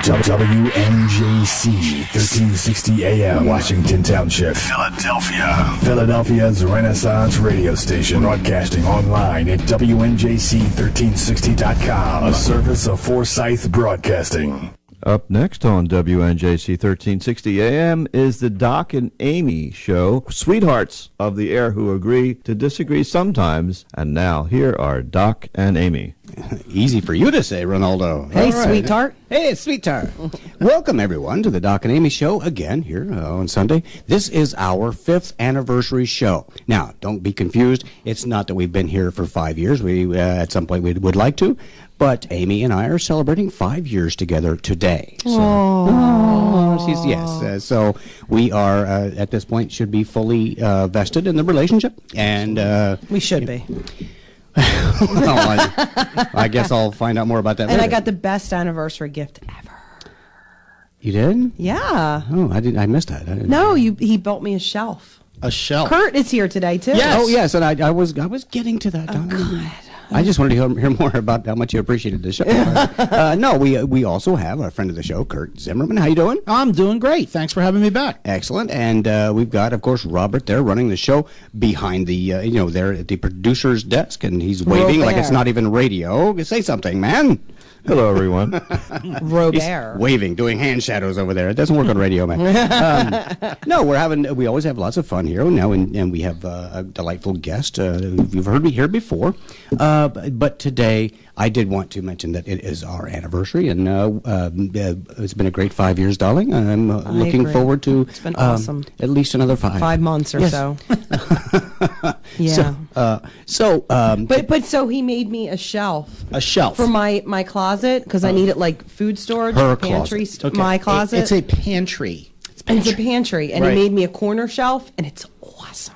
WNJC 1360 AM, Washington Township, Philadelphia. Philadelphia's Renaissance radio station, broadcasting online at WNJC1360.com, a service of Forsyth Broadcasting. Up next on WNJC 1360 AM is the Doc and Amy Show, sweethearts of the air who agree to disagree sometimes. And now, here are Doc and Amy. Easy for you to say, Ronaldo. Hey, sweetheart. Hey, sweetheart. Welcome, everyone, to the Doc and Amy Show again here on Sunday. This is our 5th anniversary show. Now, don't be confused. It's not that we've been here for 5 years. We, at some point, we would like to. But Amy and I are celebrating 5 years together today. So, so we are, at this point, should be fully vested in the relationship. And we should be. Well, I guess I'll find out more about that later. And I got the best anniversary gift ever. You did? Yeah. Oh, I missed that. No, he built me a shelf. A shelf. Kurt is here today too. Yes. Oh, yes, and I was getting to that. Oh, God. I just wanted to hear more about how much you appreciated the show. No, we also have a friend of the show, Kurt Zimmerman. How you doing? I'm doing great. Thanks for having me back. Excellent. And we've got, of course, Robert there running the show behind the, there at the producer's desk, and he's waving like it's not even radio. Say something, man. Hello, everyone. Robert. He's waving, doing hand shadows over there. It doesn't work on radio, man. No, we always have lots of fun here now, and we have a delightful guest. You've heard me here before. But today, I did want to mention that it is our anniversary, and it's been a great 5 years, darling. I'm looking forward to it's been awesome. At least another 5 months or so. Yeah. But so he made me a shelf. A shelf. For my closet, because I need it like food storage, Her pantry, closet. Okay. my closet. It's a pantry. It's a pantry, and Right. he made me a corner shelf, and it's awesome.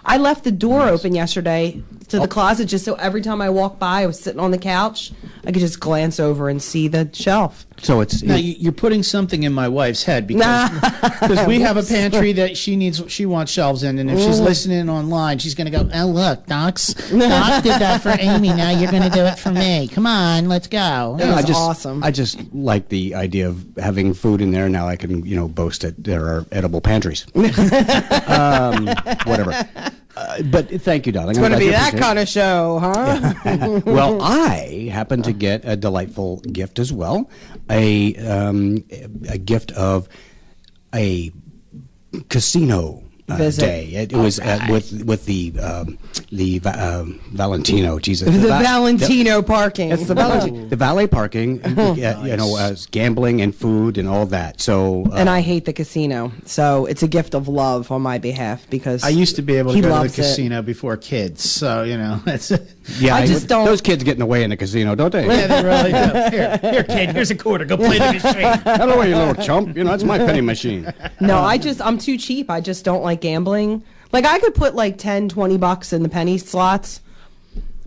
I left the door open yesterday to the closet just so every time I walk by, I was sitting on the couch, I could just glance over and see the shelf. So it's Now you're putting something in my wife's head because we have a pantry that she wants shelves in, and if she's listening online, she's going to go, "Oh look, Doc did that for Amy. Now you're going to do it for me. Come on, let's go." It was awesome. I just like the idea of having food in there. Now I can, boast that there are edible pantries. Whatever. But thank you, darling. It's going to be that kind of show, huh? Well, I happen to get a delightful gift as well. A gift of a casino day. It was with the Valentino. Jesus, The Valentino parking. It's the valet parking. Gambling and food and all that. So and I hate the casino, so it's a gift of love on my behalf because I used to be able to he go to the loves it. casino before kids, so that's yeah, I just don't. Those kids get in the way in the casino, don't they? yeah, they really do. Here, kid, here's a quarter. Go play the machine. Out of the way, you little chump. That's my penny machine. No, I'm too cheap. I just don't like gambling. Like I could put like $10-20 in the penny slots,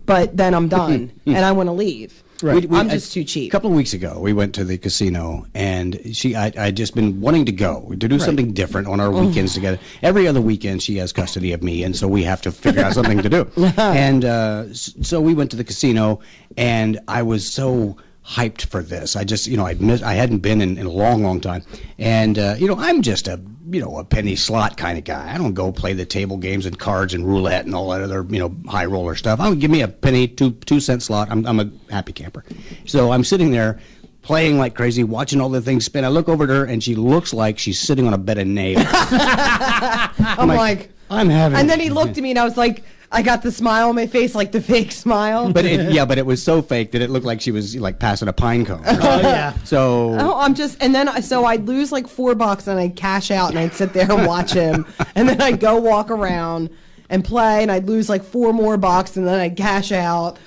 but then I'm done and I want to leave. Right. I'm just too cheap. A couple of weeks ago, we went to the casino, and I'd just been wanting to go to do something different on our weekends together. Every other weekend, she has custody of me, and so we have to figure out something to do. And so we went to the casino, and I was so hyped for this. I just, I hadn't been in a long, long time, and I'm just a penny slot kind of guy. I don't go play the table games and cards and roulette and all that other, high roller stuff. Give me a penny, 2-cent slot. I'm a happy camper. So I'm sitting there playing like crazy, watching all the things spin. I look over at her, and she looks like she's sitting on a bed of nails. I'm like, I'm having. and then he looked at me, and I was like, I got the smile on my face, like the fake smile. But it was so fake that it looked like she was like passing a pine cone. Oh yeah. So So I'd lose like $4 and I'd cash out and I'd sit there and watch him. And then I'd go walk around and play and I'd lose like $4 more and then I'd cash out.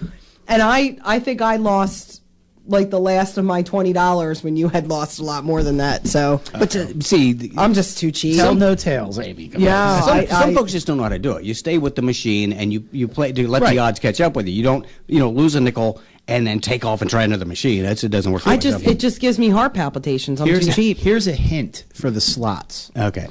And I think I lost like the last of my $20 when you had lost a lot more than that. So, I'm just too cheap. Tell no tales, Amy. Come Yeah. on. Some folks just don't know how to do it. You stay with the machine and you play to let the odds catch up with you. You don't lose a nickel and then take off and try another machine. It doesn't work. It just gives me heart palpitations. I'm too cheap. Here's a hint for the slots. Okay.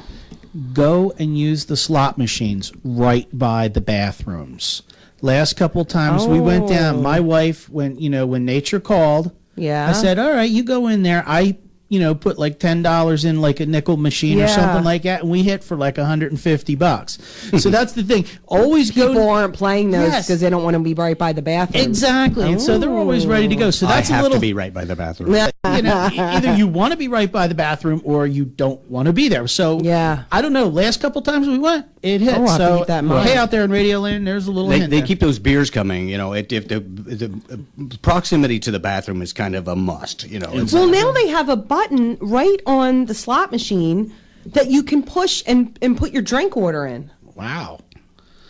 Go and use the slot machines right by the bathrooms. Last couple times we went down, my wife, when nature called, Yeah. I said, all right, you go in there. I put like $10 in like a nickel machine or Yeah. something like that, and we hit for like $150. So that's the thing. Always go. People aren't playing those Yes. because they don't want to be right by the bathroom. Exactly, and so they're always ready to go. So that's I have a little. to be right by the bathroom. Either you want to be right by the bathroom or you don't want to be there. So Yeah. I don't know. Last couple times we went, it hit. Oh, I'll have to So keep that in mind. hey, out there in Radio Land, there's a little They, hint they there. keep those beers coming. If the proximity to the bathroom is kind of a must. It's, Well, now they have a button right on the slot machine that you can push and put your drink order in. Wow.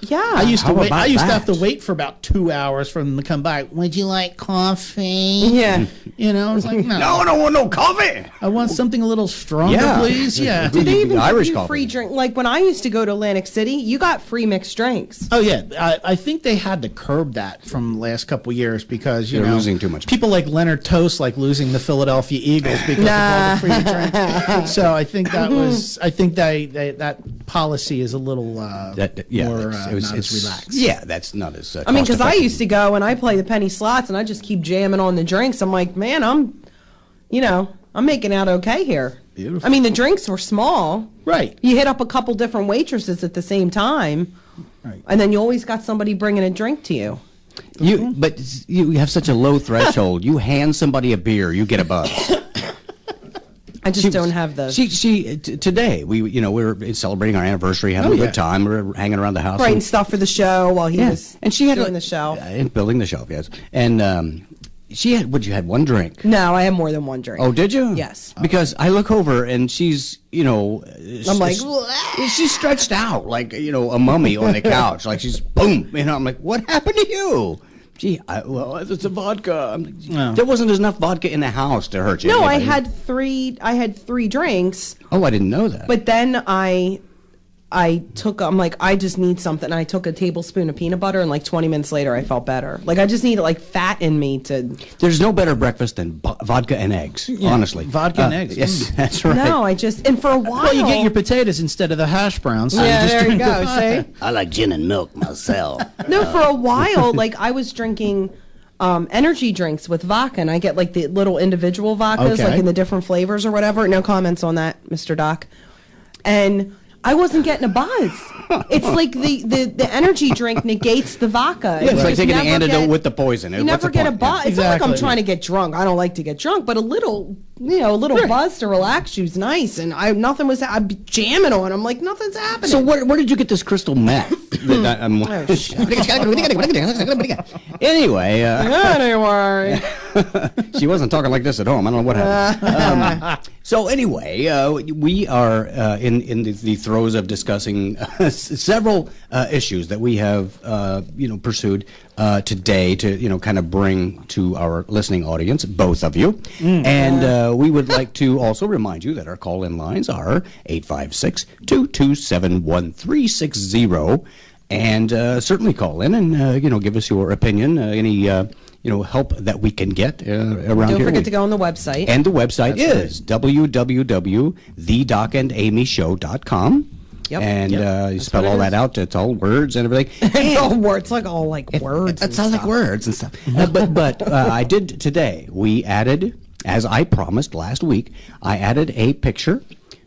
Yeah. I used to How wait. about I used to have that? to wait for about 2 hours for them to come by. Would you like coffee? Yeah. I was like, no. no, I don't want no coffee. I want something a little stronger, Yeah. please. Yeah. Do they even Irish give you coffee. free drink? Like when I used to go to Atlantic City, you got free mixed drinks. Oh yeah, I think they had to curb that from the last couple years because They're losing too much. People like Leonard Toast like losing the Philadelphia Eagles because of all the free drinks. So I think that was that policy is a little more not as relaxed. Yeah, that's not as. I mean, because I used to go and I play the penny slots and I just keep jamming on the drinks. I'm like, man, I'm making out okay here. Beautiful. I mean, the drinks were small. Right. You hit up a couple different waitresses at the same time. Right. And then you always got somebody bringing a drink to you. But you have such a low threshold. You hand somebody a beer, you get a buzz. I just don't have the Today we're celebrating our anniversary, having a yeah. good time. We're hanging around the house. writing stuff for the show while he was and she had doing the show. and building the shelf, yes. And she had you had one drink. No, I had more than one drink. Oh, did you? Yes. Because I look over and she's, I'm like, she's stretched out like, a mummy on the couch. Like she's boom. I'm like, what happened to you? Gee, it's a vodka. I'm like, No. there wasn't enough vodka in the house to hurt you. no, I Anybody? had three drinks, Oh, I didn't know that. but then I'm like, I just need something. And I took a tablespoon of peanut butter, and like 20 minutes later, I felt better. Like I just needed like fat in me to. There's no better breakfast than vodka and eggs. Honestly, Vodka and eggs. Yes, that's right. No, and for a while. Well, you get your potatoes instead of the hash browns. So Yeah, you just there you drink the go. vodka. See. I like gin and milk myself. No, for a while, like I was drinking energy drinks with vodka, and I get like the little individual vodkas, Okay. like in the different flavors or whatever. No comments on that, Mr. Doc. And I wasn't getting a buzz. It's like the energy drink negates the vodka. Yeah, it's You like just taking the never antidote get- with the poison. You What's never the get a point? buzz. It's not like I'm Exactly. trying to get drunk. I don't like to get drunk, but a little buzz to relax you's nice. And nothing was. I'd be jamming on. I'm like, nothing's happening. So where did you get this crystal meth? Anyway, anyway. she wasn't talking like this at home. I don't know what happened. So anyway, we are in the throes of discussing several issues that we have pursued today to kind of bring to our listening audience, both of you, and we would like to also remind you that our call-in lines are 856-227-1360, and certainly call in and give us your opinion, any help that we can get around here. Don't forget to go on the website. And the website is www.thedocandamyshow.com. Yep. And you spell what it all that is. out. It's all words and everything. It's all words, like all like words. It's and all like stuff. words and stuff. But I did today. We added, as I promised last week, I added a picture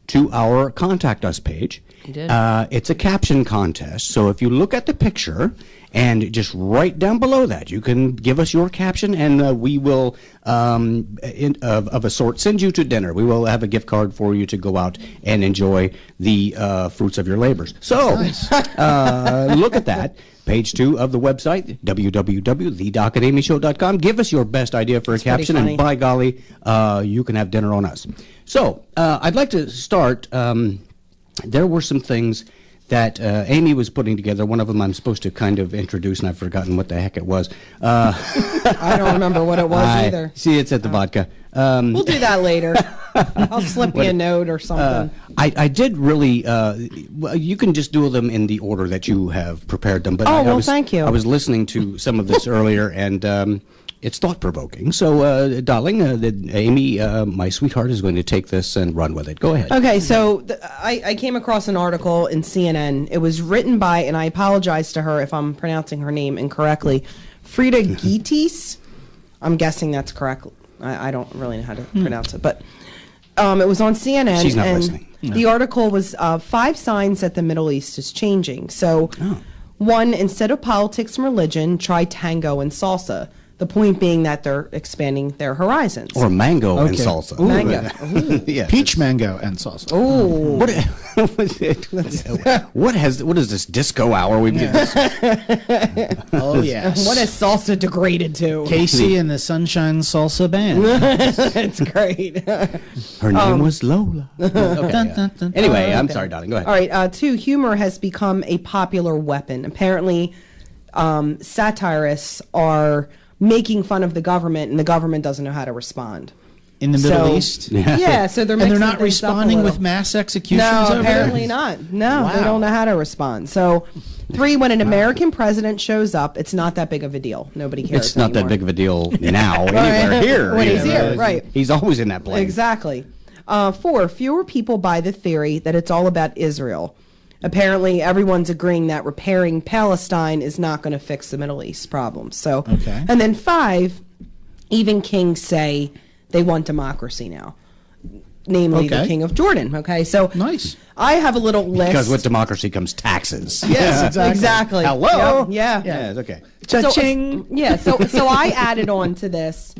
to our Contact Us page. You did. It's a caption contest. So if you look at the picture and just right down below that, you can give us your caption, and we will, of a sort, send you to dinner. We will have a gift card for you to go out and enjoy the fruits of your labors. So look at that. Page 2 of the website, www.thedocandamyshow.com. Give us your best idea for a pretty caption, funny. and by golly, you can have dinner on us. So I'd like to start. There were some things that Amy was putting together. One of them I'm supposed to kind of introduce, and I've forgotten what the heck it was. I don't remember what it was either. See, it's at the vodka. We'll do that later. I'll slip you a note or something. I did really. Well, you can just do them in the order that you have prepared them. But Oh, I well, was, thank you. I was listening to some of this earlier, and it's thought provoking. So, darling, Amy, my sweetheart, is going to take this and run with it. Go ahead. Okay, so I came across an article in CNN. It was written by, and I apologize to her if I'm pronouncing her name incorrectly, Frida Gitis. I'm guessing that's correct. I don't really know how to pronounce it, but It was on CNN. She's not and listening. The article was 5 signs that the Middle East is changing. So, one, instead of politics and religion, try tango and salsa. The point being that they're expanding their horizons. Or mango and Okay. salsa. Mango. Yeah. Peach mango and salsa. Ooh. What is this disco hour we've got? Oh yes. What is salsa degraded to? Casey and the Sunshine Salsa Band. It's great. Her name was Lola. Dun, dun, dun. Anyway, I'm sorry, darling. Go ahead. All right. 2, humor has become a popular weapon. Apparently, satirists are making fun of the government, and the government doesn't know how to respond. In the Middle So- East. Yeah, so they're And they're mixing not things up a responding with little. mass executions No, over apparently there? not. No, they Wow. don't know how to respond. So, 3, when an American president shows up, it's not that big of a deal. Nobody cares. It's not that anymore. big of a deal now, anywhere here. When you he's know. here, right. He's always in that plane. Exactly. 4, fewer people buy the theory that it's all about Israel. Apparently, everyone's agreeing that repairing Palestine is not going to fix the Middle East problems. So, Okay. And then 5, even kings say they want democracy now, namely the Okay. King of Jordan. Okay, so Nice. I have a little list. Because with democracy comes taxes. Yes, exactly. Exactly. Hello? Yep, yeah. Yeah, it's okay. Cha-ching. So I added on to this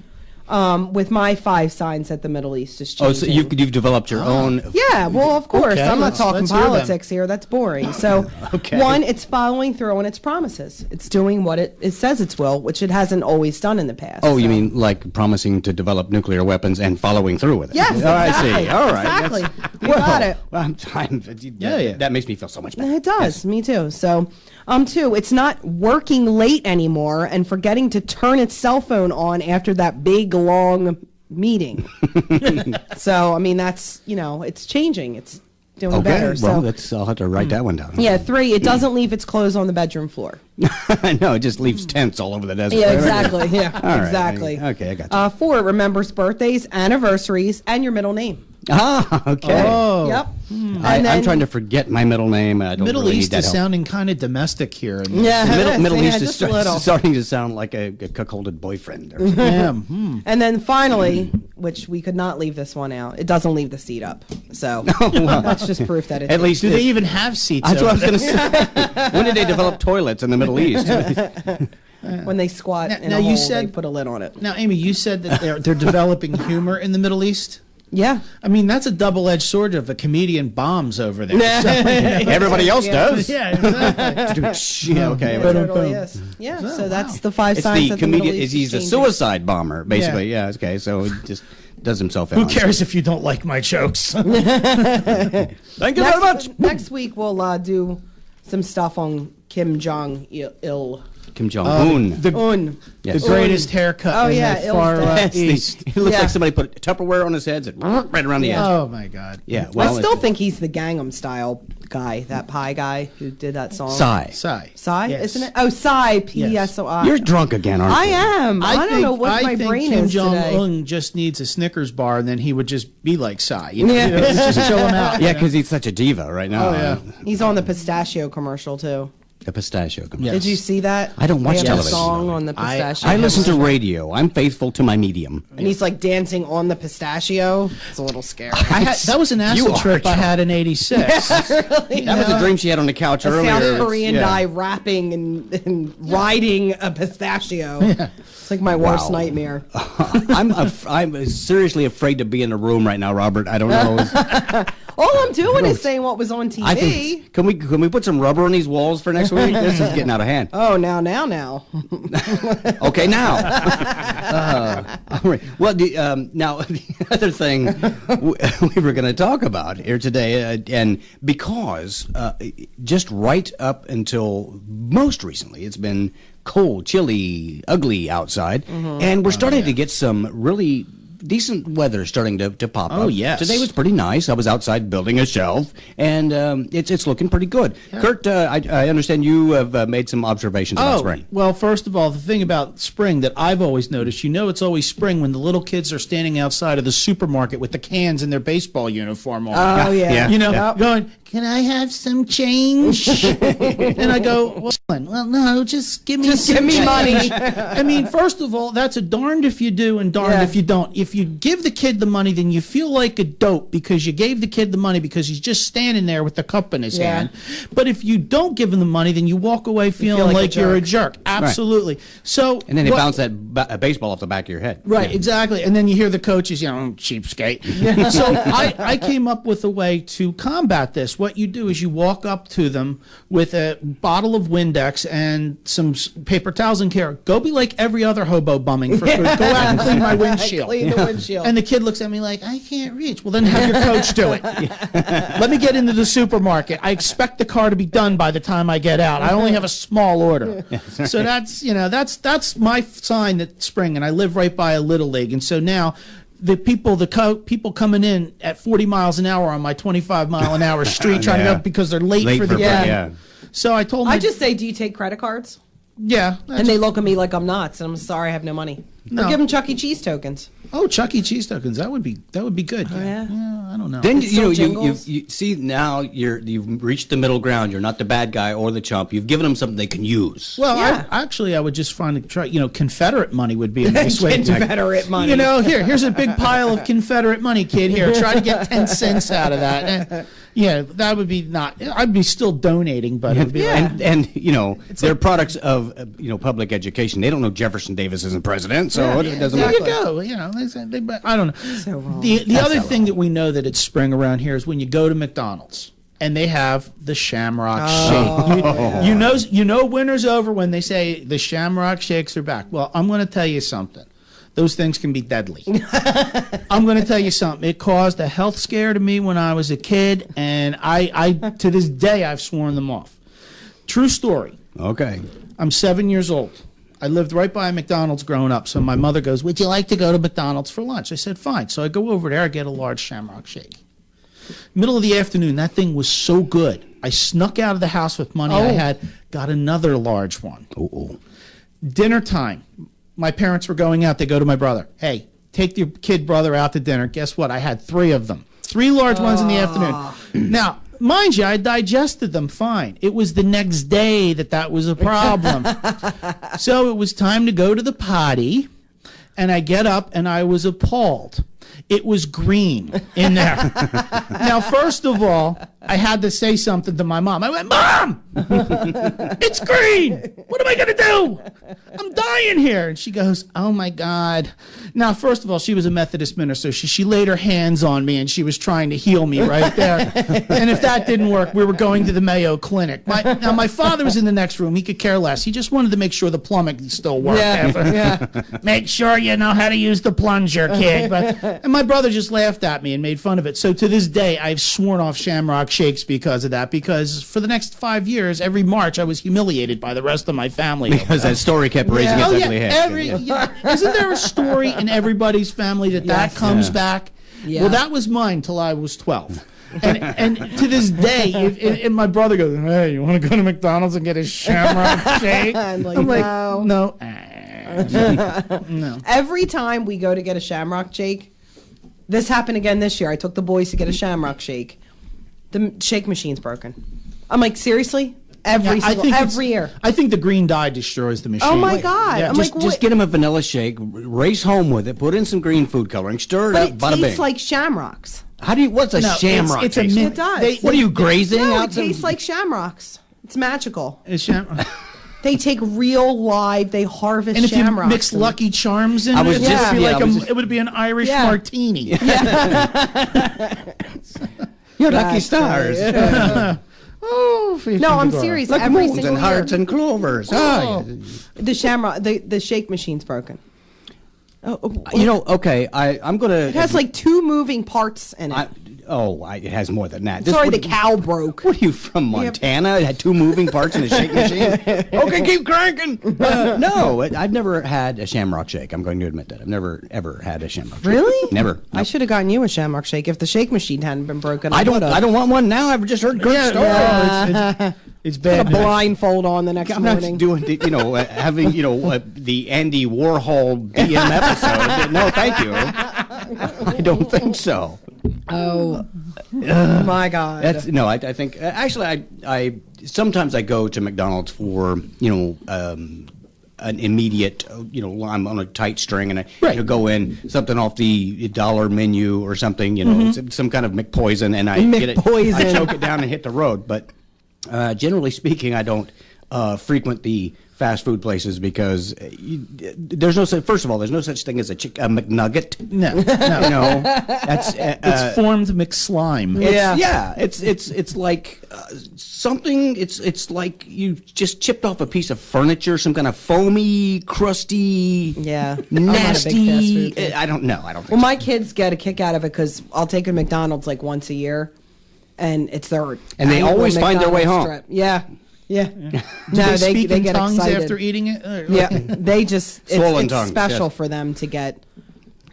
with my 5 signs that the Middle East is changing. Oh, so you've developed your own. Yeah, well, of course. Okay, I'm not let's talking hear them. politics here. That's boring. So, Okay. 1, it's following through on its promises. It's doing what it says it will, which it hasn't always done in the past. Oh, you So- mean like promising to develop nuclear weapons and following through with it? Yes, Oh, exactly. I see. All right. Exactly. That's- You got it. Well, Yeah. That makes me feel so much better. It does. Me too. So, 2, it's not working late anymore and forgetting to turn its cell phone on after that big, long meeting. So, I mean, that's, it's changing. It's doing Okay. better. Well, So, I'll have to write that one down. yeah, 3, it doesn't leave its clothes on the bedroom floor. No, it just leaves tents all over the desert. Yeah, exactly. Yeah, All right. exactly. Okay, I got you. 4, it remembers birthdays, anniversaries, and your middle name. Ah, okay. Oh. Yep. I'm trying to forget my middle name. I don't Middle really East need that is help. sounding kind of domestic here. And Yeah, Middle yeah, East is just a little. starting to sound like a cuckolded boyfriend. Or something. Yeah. And then finally, which we could not leave this one out, it doesn't leave the seat up. So that's just proof that it At least Do they even have seats? that's what I over was going to say. When did they develop toilets in the Middle East? when they squat Now- in now a you hole, said- they put a lid on it. Now, Amy, you said that they're developing humor in the Middle East. Yeah. I mean, that's a double-edged sword if a comedian bombs over there. So, Everybody else does. yeah, exactly. Yeah, okay. It well, totally is. Yeah. So that's the 5 It's signs the that the Middle comedian. East He's a is changing. suicide bomber, basically. Yeah. Okay. So he just does himself in. Who on cares if you don't like my jokes? Thank you very much. Next week we'll do some stuff on Kim Jong Il. Kim Jong Un. Un. Yes. The greatest haircut Oh, in yeah, the Il's far dead. east. He looks Yeah. like somebody put Tupperware on his head and right around the edge. Oh, my God. Yeah. Well, I still think he's the Gangnam Style guy, that pie guy who did that song. Sigh. Sigh. Psy, Yes. isn't it? Oh, Psy, P-S-O-I. You're drunk again, aren't you? I am. I don't know what my think brain Kim is today. Jong-un just needs a Snickers bar, and then he would just be like Psy. You know, Yeah. just chill him out. Yeah, because he's such a diva right now. Oh, yeah. He's on the pistachio commercial too. The pistachio. Yeah. Did you see that? I don't watch They have a television. song on the I- pistachio. I listen to commercial. radio. I'm faithful to my medium. and he's like dancing on the pistachio. It's a little scary. That was an You acid are. trip I had in '86. That was a dream she had on the couch A earlier. South Korean Yeah. guy rapping and riding a pistachio. It's like my worst Wow. nightmare. I'm seriously afraid to be in a room right now, Robert. I don't know. All I'm doing is saying what was on TV. I think can we put some rubber on these walls for next week? This is getting out of hand. Oh, now. Okay, now. All right. Well, now the other thing we were going to talk about here today, and because just right up until most recently, it's been cold, chilly, ugly outside, and we're starting to get some really decent weather starting to pop up. Oh, yes. Today was pretty nice. I was outside building a shelf, and it's looking pretty good. Kurt, I understand you have made some observations about spring. Well, first of all, the thing about spring that I've always noticed, it's always spring when the little kids are standing outside of the supermarket with the cans in their baseball uniform on. Oh, yeah. Yeah. You know, going, can I have some change? And I go, well, no, just give me some change. money. I mean, first of all, that's a darned if you do and darned if you don't. If you give the kid the money, then you feel like a dope because you gave the kid the money because he's just standing there with the cup in his hand. But if you don't give him the money, then you walk away feeling like you're a jerk. Absolutely. So, And then they bounce that baseball off the back of your head. right, exactly. And then you hear the coaches, cheapskate. So I came up with a way to combat this. What you do is you walk up to them with a bottle of Windex and some paper towels and care. Go be like every other hobo bumming for food. Go out and clean my windshield. Clean the windshield. And the kid looks at me like, I can't reach. Well, then have your coach do it. Let me get into the supermarket. I expect the car to be done by the time I get out. I only have a small order. So that's my sign that spring, and I live right by a Little League. And so now the people coming in at 40 miles an hour on my 25-mile-an-hour street trying to go because they're late for the game. So I told I just say, do you take credit cards? Yeah. And they look at me like I'm nuts, and I'm sorry I have no money. No. Or give them Chuck E. Cheese tokens. Oh, Chuck E. Cheese tokens. That would be good. Yeah. I don't know. Then It's still you jingles. see now you've reached the middle ground. You're not the bad guy or the chump. You've given them something they can use. Well, Yeah. I would just find to try. Confederate money would be a nice way to. Confederate money. Here's a big pile of Confederate money, kid. Here, try to get 10 cents out of that. That would be not. I'd be still donating, but it'd be like, and they're products of public education. They don't know Jefferson Davis isn't president, so it doesn't there matter. you go. I don't know. So wrong. The other thing that we know that it's spring around here is when you go to McDonald's and they have the Shamrock Shake. You know winter's over when they say the Shamrock Shakes are back. Well, I'm going to tell you something. Those things can be deadly. I'm going to tell you something. It caused a health scare to me when I was a kid, and I to this day I've sworn them off. True story. Okay. I'm 7 years old. I lived right by a McDonald's growing up, so my mother goes, would you like to go to McDonald's for lunch? I said, fine. So I go over there, I get a large Shamrock Shake. Middle of the afternoon, that thing was so good. I snuck out of the house with money I had, got another large one. Dinner time. My parents were going out. They go to my brother. Hey, take your kid brother out to dinner. Guess what? I had 3 of them. 3 large ones in the afternoon. Now, mind you, I digested them fine. It was the next day that was a problem. So it was time to go to the potty, and I get up, and I was appalled. It was green in there. Now, first of all, I had to say something to my mom. I went, Mom, it's green. What am I going to do? I'm dying here. And she goes, oh, my God. Now, first of all, she was a Methodist minister. She laid her hands on me, and she was trying to heal me right there. And if that didn't work, we were going to the Mayo Clinic. Now, my father was in the next room. He could care less. He just wanted to make sure the plumbing still worked. Make sure you know how to use the plunger, kid. And my brother just laughed at me and made fun of it. So to this day, I've sworn off Shamrock Shakes because of that. Because for the next 5 years, every March, I was humiliated by the rest of my family. Because that story kept raising its ugly head. Isn't there a story in everybody's family that comes back? Yeah. Well, that was mine till I was 12. And to this day, if my brother goes, hey, you want to go to McDonald's and get a Shamrock Shake? I'm like, no. No. Every time we go to get a Shamrock Shake, this happened again this year. I took the boys to get a Shamrock Shake. The shake machine's broken. I'm like, seriously? Every year. I think the green dye destroys the machine. Oh my God! Yeah. I'm like, Just get them a vanilla shake, race home with it, put in some green food coloring, stir it up, but bada it tastes bing. like Shamrocks. What's a shamrock it's a taste mint. like? It does. What are you grazing No, out it tastes like Shamrocks. It's magical. It's Shamrock. They take real live. They harvest And if you shamrocks. mix Lucky Charms in I was it, just- it'd be yeah, like I was just- it would be an Irish Yeah. martini. You're lucky stars. Oh, No, I'm serious. Like Every moons single and hearts year. and clovers. The Shamrock, the shake machine's broken. Okay, I'm going to... It has like 2 moving parts in it. it has more than that. Sorry, the cow broke. What are you from, Montana? It had 2 moving parts in a shake machine? Okay, keep cranking. No, I've never had a Shamrock Shake. I'm going to admit that. I've never, ever had a Shamrock Shake. Really? Never. I should have gotten you a Shamrock Shake if the shake machine hadn't been broken. I don't want one now. I've just heard great stories. It's Put a bad. blindfold on the next I'm not morning. doing, having, the Andy Warhol BM episode. No, thank you. I don't think so. Oh, my God. That's no. I think actually, I sometimes I go to McDonald's for an immediate. I'm on a tight string and I go in something off the dollar menu or something. Some kind of McPoison, and I get it. I choke it down and hit the road. But generally speaking, I don't frequent the fast food places because there's no such. First of all, there's no such thing as a McNugget. No. That's It's formed McSlime. It's like something. It's like you just chipped off a piece of furniture, some kind of foamy, crusty, I'm not a big fast nasty. food fan. I don't know. I don't. Think Well, my kids get a kick out of it because I'll take them to McDonald's like once a year, and it's their And they annual always find their way McDonald's home. trip. Yeah. Do No, they speak they in get tongues excited after eating it? Yeah, they just Swollen it's tongues, special yes. for them to get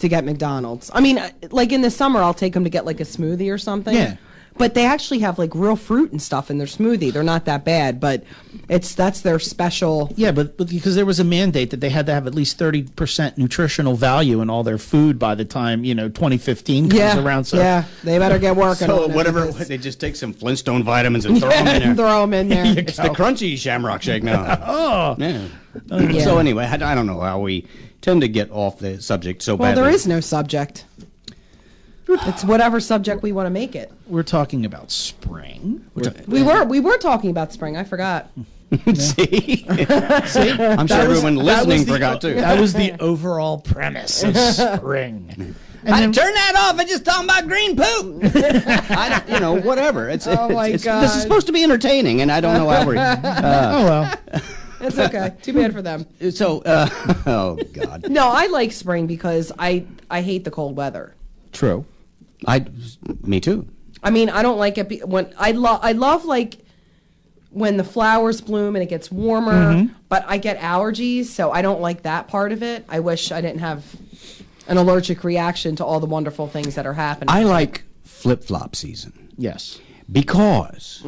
McDonald's. I mean, like in the summer, I'll take them to get like a smoothie or something. Yeah. But they actually have like real fruit and stuff in their smoothie. They're not that bad, but that's their special. Yeah, but because there was a mandate that they had to have at least 30% nutritional value in all their food by the time 2015 comes around. So yeah, they better get working. So on it whatever, because- they just take some Flintstone vitamins and throw them in there. throw them in there. It's the crunchy Shamrock Shake now. Yeah. Yeah. So anyway, I don't know how we tend to get off the subject so Well, badly. there is no subject. It's whatever subject we want to make it. we're talking about spring. We were talking about spring. I forgot. See? See, I'm sure everyone listening forgot too. That was the overall premise of spring. And then, Turn that off! I'm just talking about green poop. Whatever. It's my this God. is supposed to be entertaining, and I don't know how we're. oh well. It's okay. Too bad for them. So, oh God. No, I like spring because I hate the cold weather. True. Me too. I mean, I don't like it when I love like when the flowers bloom and it gets warmer, but I get allergies, so I don't like that part of it. I wish I didn't have an allergic reaction to all the wonderful things that are happening. I like flip-flop season Yes. because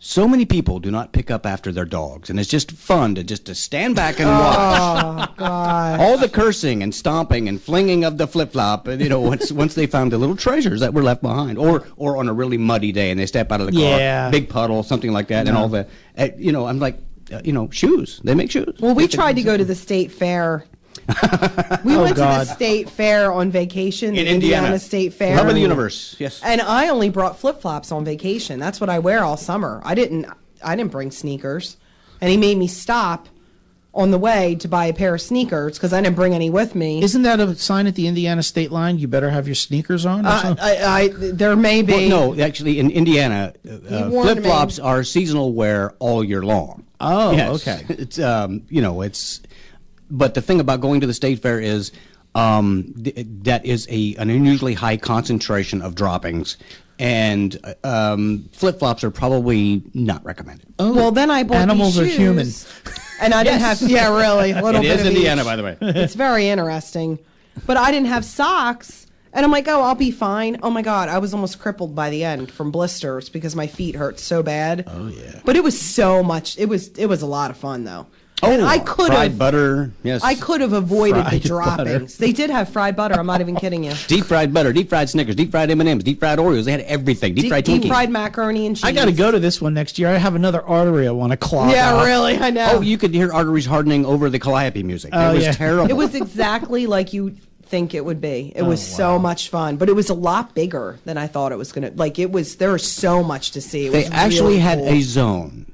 so many people do not pick up after their dogs, and it's just fun to stand back and watch. Oh God. All the cursing and stomping and flinging of the flip-flop, once they found the little treasures that were left behind, or on a really muddy day and they step out of the car, Yeah. big puddle, something like that, and all the, I'm like, shoes. They make shoes. Well, we tried to go to the state fair. We went to the God. state fair on vacation, In the Indiana Indiana. State Fair. Hub of the universe. Yes. And I only brought flip-flops on vacation. That's what I wear all summer. I didn't bring sneakers. And he made me stop on the way to buy a pair of sneakers because I didn't bring any with me. Isn't that a sign at the Indiana state line? You better have your sneakers on. Or something? There may be. Well, no, actually, in Indiana, warned flip-flops me. are seasonal wear all year long. Oh, Yes. okay. It's it's. But the thing about going to the state fair is that is an unusually high concentration of droppings, and flip-flops are probably not recommended. Well, then I bought Animals these are human. shoes, and I didn't have. Yeah, really. A little It bit is of Indiana, each. by the way. It's very interesting. But I didn't have socks. And I'm like, oh, I'll be fine. Oh my God, I was almost crippled by the end from blisters because my feet hurt so bad. Oh yeah. But it was so much. It was a lot of fun though. Oh, and I could fried have butter. Yes. I could have avoided the Fried droppings. They did have fried butter. I'm not even kidding you. Deep fried butter, deep fried Snickers, deep fried M&Ms, deep fried Oreos. They had everything. Deep fried Deep Twinkies. fried macaroni and cheese. I got to go to this one next year. I have another artery I want to clog Yeah, out. really. I know. Oh, you could hear arteries hardening over the Calliope music. Oh, it was yeah. terrible. It was exactly like you think it would be. It was so much fun, but it was a lot bigger than I thought it was going to. Like it was. There was so much to see. It They was actually really had cool. a zone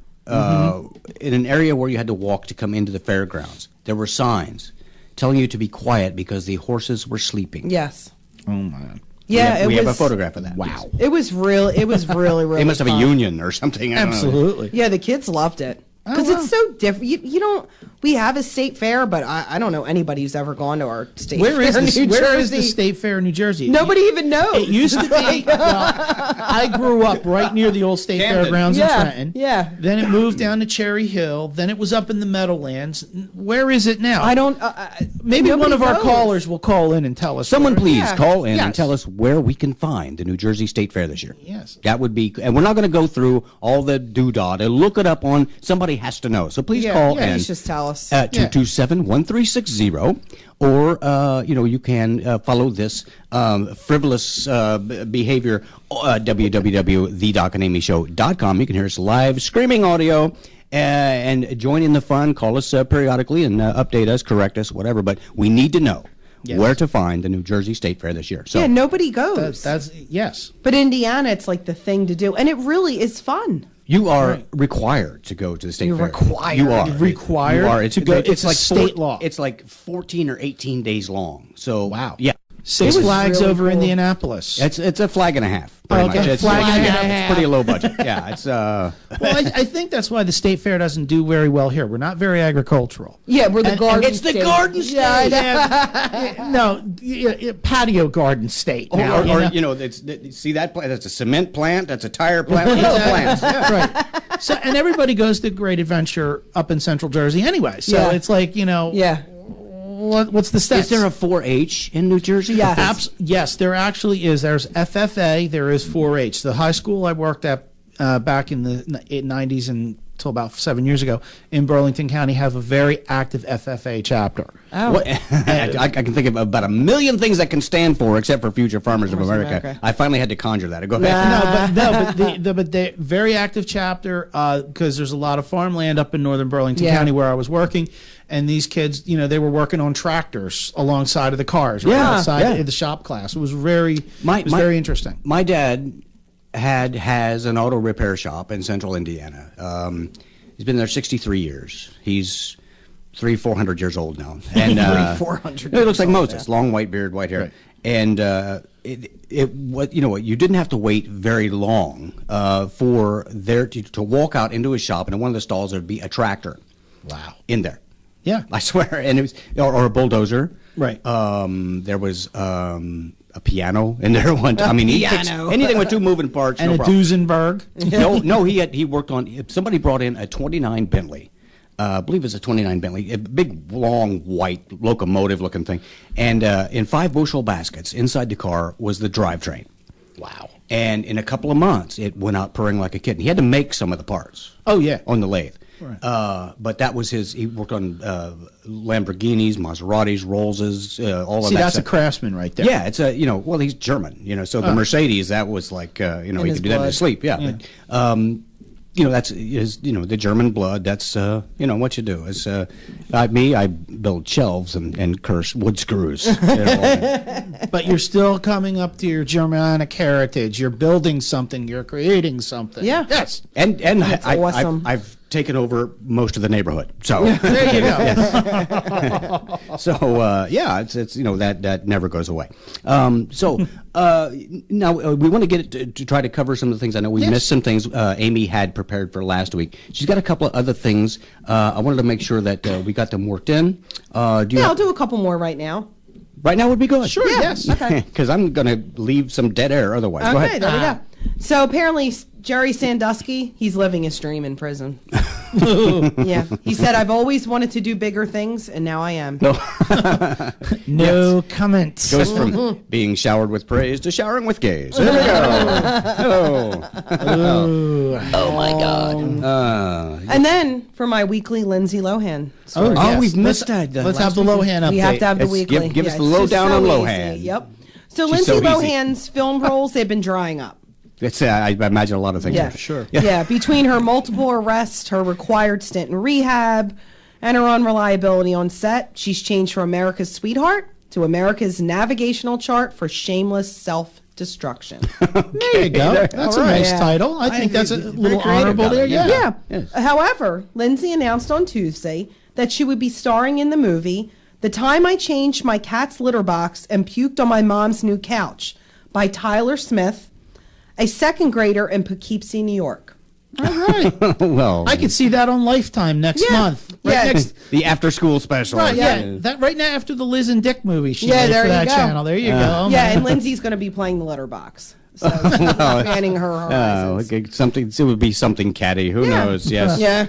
in an area where you had to walk to come into the fairgrounds. There were signs telling you to be quiet because the horses were sleeping. Yes. Oh my. Yeah. we it have was. a photograph of that. Wow. It was really. It was really. Really. They must have a fun. union or something. I don't know. Absolutely. Yeah, the kids loved it because wow. it's so different. You don't. We have a state fair, but I don't know anybody who's ever gone to our state Where fair is in this? New Where is Jersey. the state fair in New Jersey? Nobody even knows. It used to be. Well, I grew up right near the old state Camden. fairgrounds Yeah, in Trenton. yeah. Then it moved down to Cherry Hill. Then it was up in the Meadowlands. Where is it now? I don't. Maybe one nobody of our knows. callers will call in and tell us. Someone where- please Yeah. call in and Yes. tell us where we can find the New Jersey State Fair this year. Yes. That would be, and we're not going to go through all the doodad and look it up on. Somebody everybody has to know. So please call in. Please just tell us. At 227-1360, or you can follow this frivolous behavior www.thedocandamyshow.com. You can hear us live screaming audio and join in the fun. Call us periodically and update us, correct us, whatever. But we need to know where to find the New Jersey State Fair this year. So yeah, nobody goes. That's yes. But Indiana, it's like the thing to do, and it really is fun. you are required to go to the state You're fair. required. You are Required You are. to go. It's like state law. It's like 14 or 18 days long. So Wow. yeah. Six It was Flags really over cool. Indianapolis. It's a flag and a half. Pretty Okay, much. It's flag and a it's half. pretty low budget. Yeah, it's Well, I think that's why the state fair doesn't do very well here. We're not very agricultural. Yeah, we're the And- garden. it's the state. garden state. Yeah, I know. Patio garden state. Now, See that plant? That's a cement plant. That's a tire plant. Those plants. Yeah. right. So, and everybody goes to Great Adventure up in Central Jersey anyway. So Yeah. it's like Yeah. what's the stats? Is there a 4-H in New Jersey? Yes. Yes, there actually is. There's FFA. There is 4-H. The high school I worked at back in the 90s until about 7 years ago in Burlington County have a very active FFA chapter. Oh. What, I can think of about a million things that can stand for, except for Future Farmers of America. America. I finally had to conjure that. Go ahead. But the very active chapter because there's a lot of farmland up in northern Burlington Yeah. County where I was working, and these kids, they were working on tractors alongside of the cars, right Yeah, outside yeah. of the shop class. It was very interesting. My dad has an auto repair shop in central Indiana. He's been there 63 years. He's 300-400 years old now. And 400. He looks like Moses, long white beard, white hair. Right. And you didn't have to wait very long for there to walk out into his shop, and in one of the stalls there would be a tractor. Wow. In there. Yeah. I swear, and it was or a bulldozer. Right. There was a piano in there one time. I mean, he fixed piano. anything with two moving parts. And no a problem. Duesenberg. No, he worked on. Somebody brought in a '29 Bentley. I believe it's a '29 Bentley, a big, long, white locomotive-looking thing, and in 5 bushel baskets inside the car was the drivetrain. Wow. And in a couple of months, it went out purring like a kitten. He had to make some of the parts. Oh, yeah. On the lathe. Right. But that was his. He worked on Lamborghinis, Maseratis, Rollses, all of See, that. that's a stuff. craftsman right there. Yeah, it's well, he's German, so the Mercedes, that was like, he his could do that in blood. his sleep. Yeah. But, that's his, the German blood. That's, what you do. It's, I build shelves and curse wood screws. But you're still coming up to your Germanic heritage. You're building something. You're creating something. Yeah. Yes. And That's awesome. I've taken over most of the neighborhood. So, There you go. so it's that never goes away. Now we want to get to try to cover some of the things. I know we missed some things Amy had prepared for last week. She's got a couple of other things. I wanted to make sure that we got them worked in. I'll do a couple more right now. Right now would be good. Sure, Yeah. yes. Okay. Because I'm going to leave some dead air otherwise. Go Okay, ahead. there we go. So apparently, Jerry Sandusky, he's living his dream in prison. Yeah, he said, "I've always wanted to do bigger things, and now I am." No comment. Goes from being showered with praise to showering with gaze. There we go. Hello. Oh my God. And then for my weekly Lindsay Lohan story. yes. we've missed that. Let's have the Lohan update. We have to have the Let's weekly. give us Yeah, the it's lowdown just on so Lohan. easy. Yep. So She's Lindsay so easy. Lohan's film roles, they've been drying up. It's, I imagine a lot of things. Yeah, Sure. Yeah, between her multiple arrests, her required stint in rehab, and her unreliability on set, she's changed from America's Sweetheart to America's navigational chart for shameless self-destruction. There you go. That's a nice Yeah. title. I think that's a little creative honorable about there. it, Yeah. Yeah. Yes. However, Lindsay announced on Tuesday that she would be starring in the movie The Time I Changed My Cat's Litter Box and Puked on My Mom's New Couch by Tyler Smith, a second grader in Poughkeepsie, New York. All right. Well, I could see that on Lifetime next Yeah. month. Yeah. Next, the after-school special. right, yeah. That right now after the Liz and Dick movie she Yeah, made there for you that go. channel. There you go. Yeah, and Lindsay's going to be playing the litter box. So expanding her Oh, horizons. okay, something. It would be something catty. Who Yeah. knows? Yes. Yeah.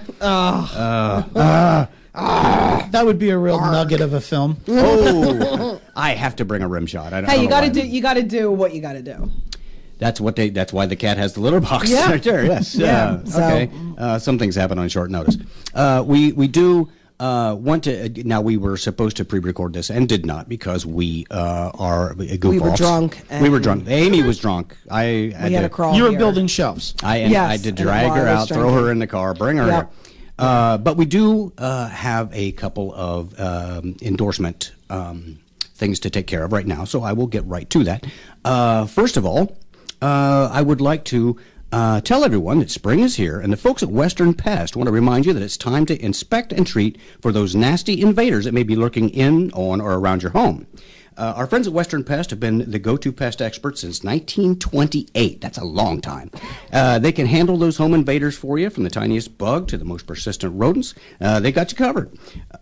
That would be a real nugget of a film. Oh, I have to bring a rim shot. I don't Hey, you know got to why. do what you got to do. That's why the cat has the litter box Yeah. right there. Yes. Yeah, Okay. Some things happen on short notice. We do want to. Now we were supposed to pre-record this and did not because we are goof We were offs. drunk We were and- drunk. Amy was drunk. We had to crawl. You were here. building shelves. I Yes, did and drag while her I was out, throw her drinking. in the car, bring her Yep. here. But we do have a couple of endorsement things to take care of right now, so I will get right to that. First of all, I would like to tell everyone that spring is here, and the folks at Western Pest want to remind you that it's time to inspect and treat for those nasty invaders that may be lurking in, on, or around your home. Our friends at Western Pest have been the go-to pest experts since 1928. That's a long time. They can handle those home invaders for you, from the tiniest bug to the most persistent rodents. They got you covered.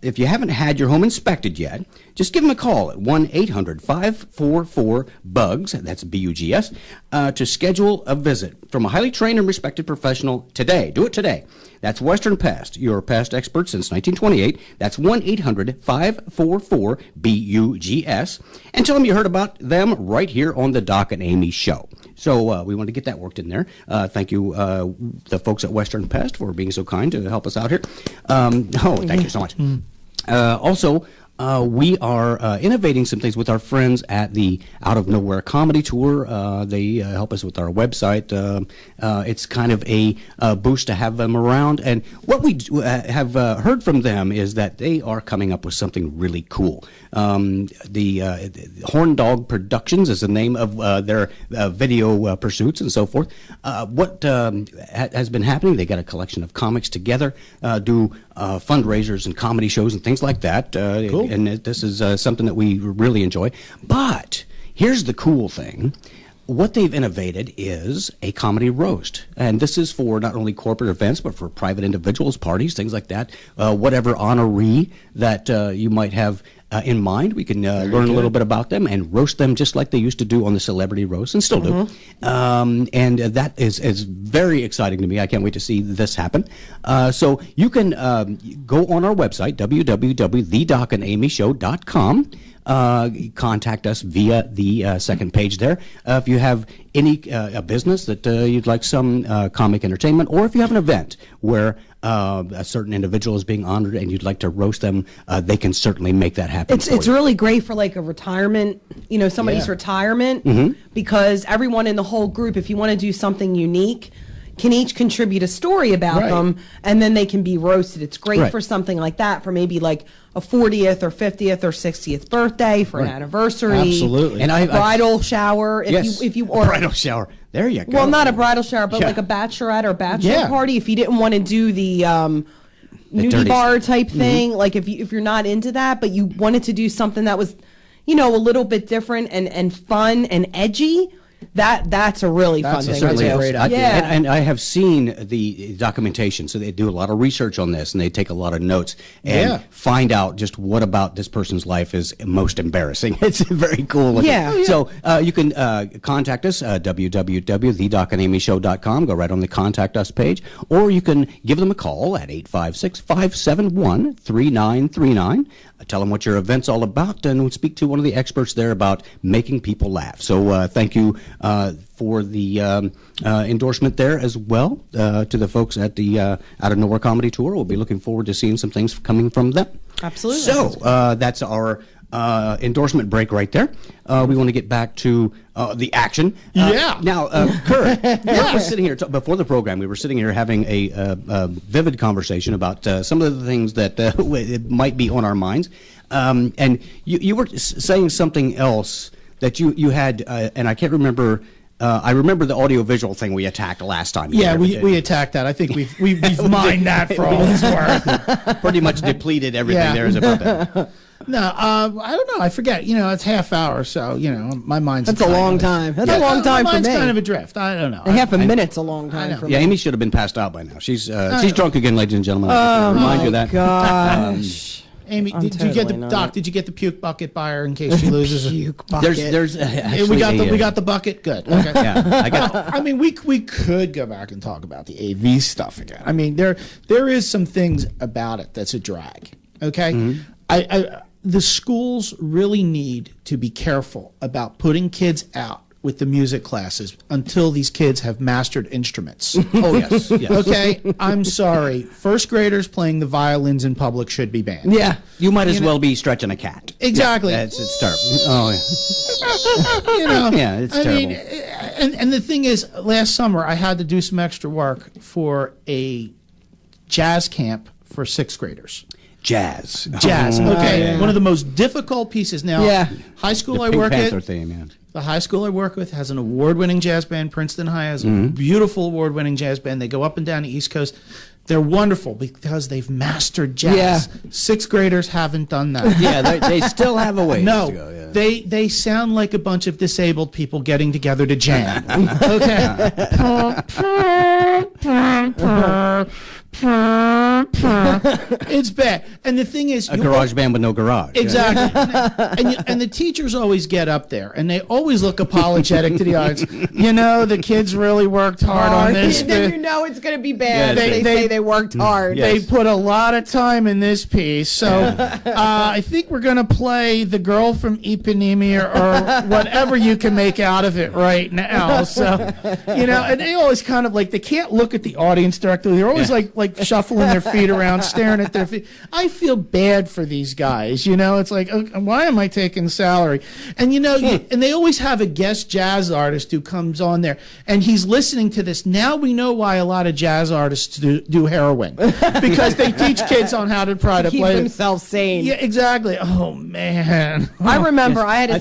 If you haven't had your home inspected yet, just give them a call at 1-800-544-BUGS, that's B-U-G-S, to schedule a visit from a highly trained and respected professional today. Do it today. That's Western Pest, your pest expert since 1928. That's 1-800-544-BUGS. And tell them you heard about them right here on the Doc and Amy show. So we want to get that worked in there. Thank you, the folks at Western Pest, for being so kind to help us out here. Thank you so much. Also, we are innovating some things with our friends at the Out of Nowhere Comedy Tour. They help us with our website. It's kind of a boost to have them around. And what we have heard from them is that they are coming up with something really cool. The Horn Dog Productions is the name of their video pursuits and so forth. What has been happening, they got a collection of comics together, do fundraisers and comedy shows and things like that. Cool. And this is something that we really enjoy. But here's the cool thing. What they've innovated is a comedy roast. And this is for not only corporate events, but for private individuals, parties, things like that. Whatever honoree that you might have in mind, we can learn a little bit about them and roast them just like they used to do on the Celebrity Roast, and still do. And that is very exciting to me. I can't wait to see this happen. So you can go on our website, www.thedocandamyshow.com. Contact us via the second page there. If you have any a business that you'd like some comic entertainment, or if you have an event where a certain individual is being honored and you'd like to roast them, they can certainly make that happen. It's really great for like a retirement, somebody's retirement, because everyone in the whole group, if you want to do something unique, can each contribute a story about them, and then they can be roasted. It's great for something like that, for maybe like a 40th or 50th or 60th birthday, for an anniversary. Absolutely. And a bridal shower. If you or bridal shower. There you go. Well, not a bridal shower, but like a bachelorette or bachelor party. If you didn't want to do the nudie bar type thing, like if you're not into that, but you wanted to do something that was, a little bit different and fun and edgy. That's a really fun thing to do. Great idea. Yeah. And I have seen the documentation, so they do a lot of research on this, and they take a lot of notes and find out just what about this person's life is most embarrassing. It's very cool looking. Yeah. So you can contact us, www.thedocandamyshow.com. Go right on the Contact Us page, or you can give them a call at 856-571-3939. Tell them what your event's all about, and we'll speak to one of the experts there about making people laugh. So thank you for the endorsement there as well to the folks at the Out of Nowhere Comedy Tour. We'll be looking forward to seeing some things coming from them. Absolutely. So that's our endorsement break right there. We want to get back to the action. Now, Kurt, Kurt was sitting here before the program. We were sitting here having a vivid conversation about some of the things that it might be on our minds. And you were saying something else that you had, and I can't remember. I remember the audiovisual thing we attacked last time. Yeah, we attacked that. I think we've mined that for all it's worth. Pretty much depleted everything there is about that. No, I don't know. I forget. It's half hour, so my mind's. That's a long time. That's a long time my for mind's me. kind of adrift. I don't know. Half a minute's a long time for me. Yeah, Amy should have been passed out by now. She's drunk again, ladies and gentlemen. Remind you of that. Gosh. Amy, I'm did you get the totally not. Doc? Did you get the puke bucket by her in case she loses? Puke bucket. There's actually we got the bucket. Good. Okay. Yeah, I got. I mean, we could go back and talk about the AV stuff again. I mean, there is some things about it that's a drag. Okay, the schools really need to be careful about putting kids out with the music classes until these kids have mastered instruments. Oh, yes. Yes. Okay, I'm sorry. First graders playing the violins in public should be banned. Yeah. You might as well be stretching a cat. Exactly. Yeah, it's terrible. Oh, You know, Yeah, it's I terrible. mean, and the thing is, last summer I had to do some extra work for a jazz camp for sixth graders. Jazz. Jazz, Oh, okay, yeah. one of the most difficult pieces. Now, Yeah. high school The I Pink work Panther at, theme, yeah. the high school I work with has an award-winning jazz band. Princeton High has a beautiful award-winning jazz band. They go up and down the East Coast. They're wonderful because they've mastered jazz. Yeah. Sixth graders haven't done that. Yeah, they still have a ways No, to go. Yeah. they sound like a bunch of disabled people getting together to jam. Okay. It's bad. And the thing is, A garage band with no garage. exactly. And the teachers always get up there, and they always look apologetic to the audience. You know, the kids really worked hard on this. Then you know it's going to be bad. Yeah, if they say they worked hard. They put a lot of time in this piece. So I think we're going to play The Girl from Ipanema or whatever you can make out of it right now. So, you know, and they always kind of like, they can't look at the audience directly. They're always like shuffling their feet around, staring at their feet. I feel bad for these guys. You know, it's like, okay, why am I taking salary? And, you know, and they always have a guest jazz artist who comes on there and he's listening to this. Now we know why a lot of jazz artists do heroin because they teach kids on how to try to Keep play. themselves sane. Yeah, exactly. Oh man. I remember I had a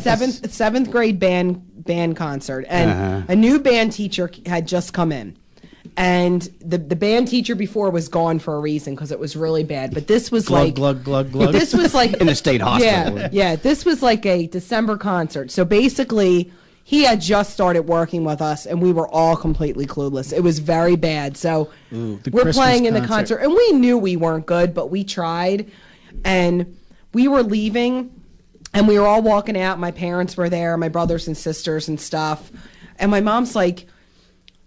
seventh grade band concert, and a new band teacher had just come in, and the band teacher before was gone for a reason because it was really bad. But this was Glug, glug, glug, glug. This was like In the state hospital. Yeah. This was like a December concert. So basically, he had just started working with us, and we were all completely clueless. It was very bad. So we're Christmas playing in the concert. concert, and we knew we weren't good, but we tried, and we were leaving. And we were all walking out. My parents were there, my brothers and sisters and stuff. And my mom's like,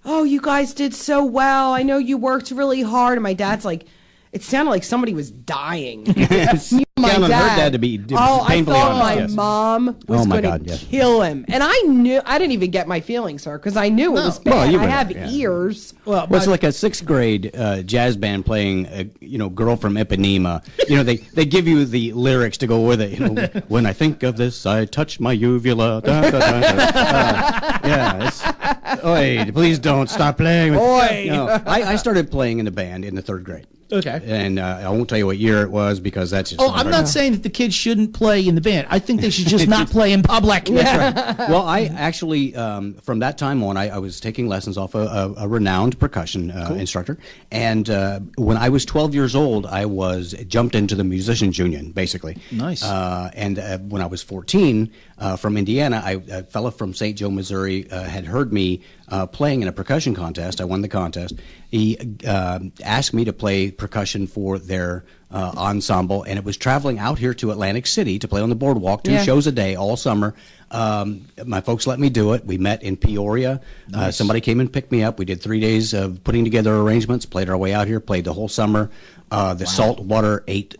"Oh, you guys did so well. I know you worked really hard." And my dad's like, it sounded like somebody was dying. Yes. My Counting her dad. dad to be Oh, I painfully thought honest, my yes. mom was Oh, my going God, to yes. kill him. And I knew, I didn't even get my feelings hurt because I knew it was bad. Well, you I would have have, yeah. ears. Well, Well, it's like a sixth grade jazz band playing, Girl from Ipanema. You know, they give you the lyrics to go with it. You know, when I think of this, I touch my uvula. Da, da, da, da. Yeah, it's, oi, please don't stop playing. Oi. No, I started playing in the band in the third grade. Okay. And I won't tell you what year it was because that's just. Oh, I'm not saying that the kids shouldn't play in the band. I think they should just not play in public. That's right. Well, I actually, from that time on, I was taking lessons off a renowned percussion instructor. And when I was 12 years old, I was jumped into the Musicians Union, basically. Nice. And when I was 14, from Indiana, a fellow from St. Joe, Missouri, had heard me playing in a percussion contest. I won the contest. He asked me to play percussion for their ensemble, and it was traveling out here to Atlantic City to play on the boardwalk, 2 shows a day all summer. My folks let me do it. We met in Peoria. Somebody came and picked me up. We did 3 days of putting together arrangements, played our way out here, played the whole summer. The salt water ate